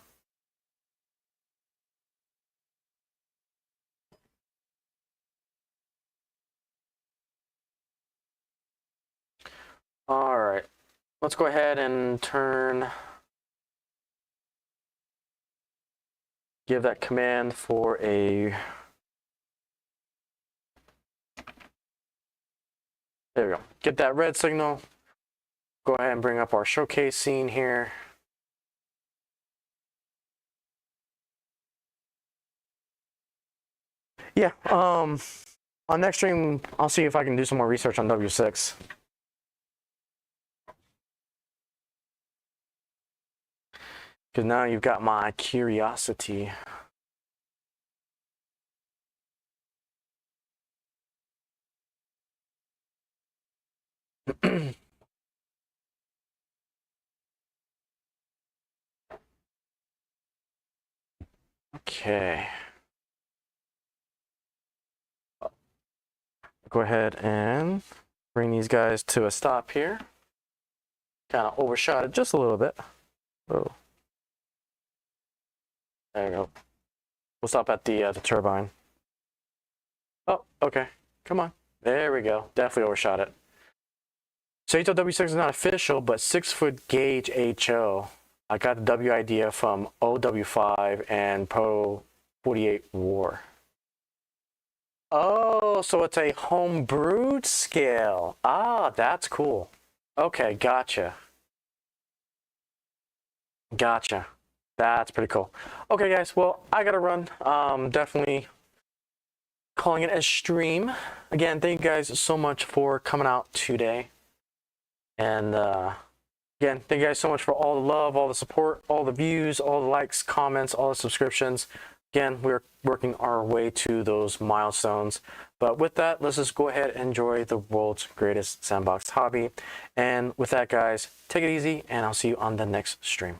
S1: All right, let's go ahead and give that command for a, there we go. Get that red signal. Go ahead and bring up our showcase scene here. Yeah, on next stream, I'll see if I can do some more research on W6. Because now you've got my curiosity. Okay. Go ahead and bring these guys to a stop here. Kind of overshot it just a little bit. Oh. There we go. We'll stop at the turbine. Oh, okay. Come on. There we go. Definitely overshot it. So HOW6 is not official, but 6-foot gauge HO. I got the W idea from OW5 and Pro 48 War. Oh, so it's a home brewed scale. Ah, that's cool. Okay, gotcha. Gotcha. That's pretty cool. Okay, guys. Well, I gotta run. Definitely calling it a stream. Again, thank you guys so much for coming out today. And again, thank you guys so much for all the love, all the support, all the views, all the likes, comments, all the subscriptions. Again, we're working our way to those milestones. But with that, let's just go ahead and enjoy the world's greatest sandbox hobby. And with that, guys, take it easy, and I'll see you on the next stream.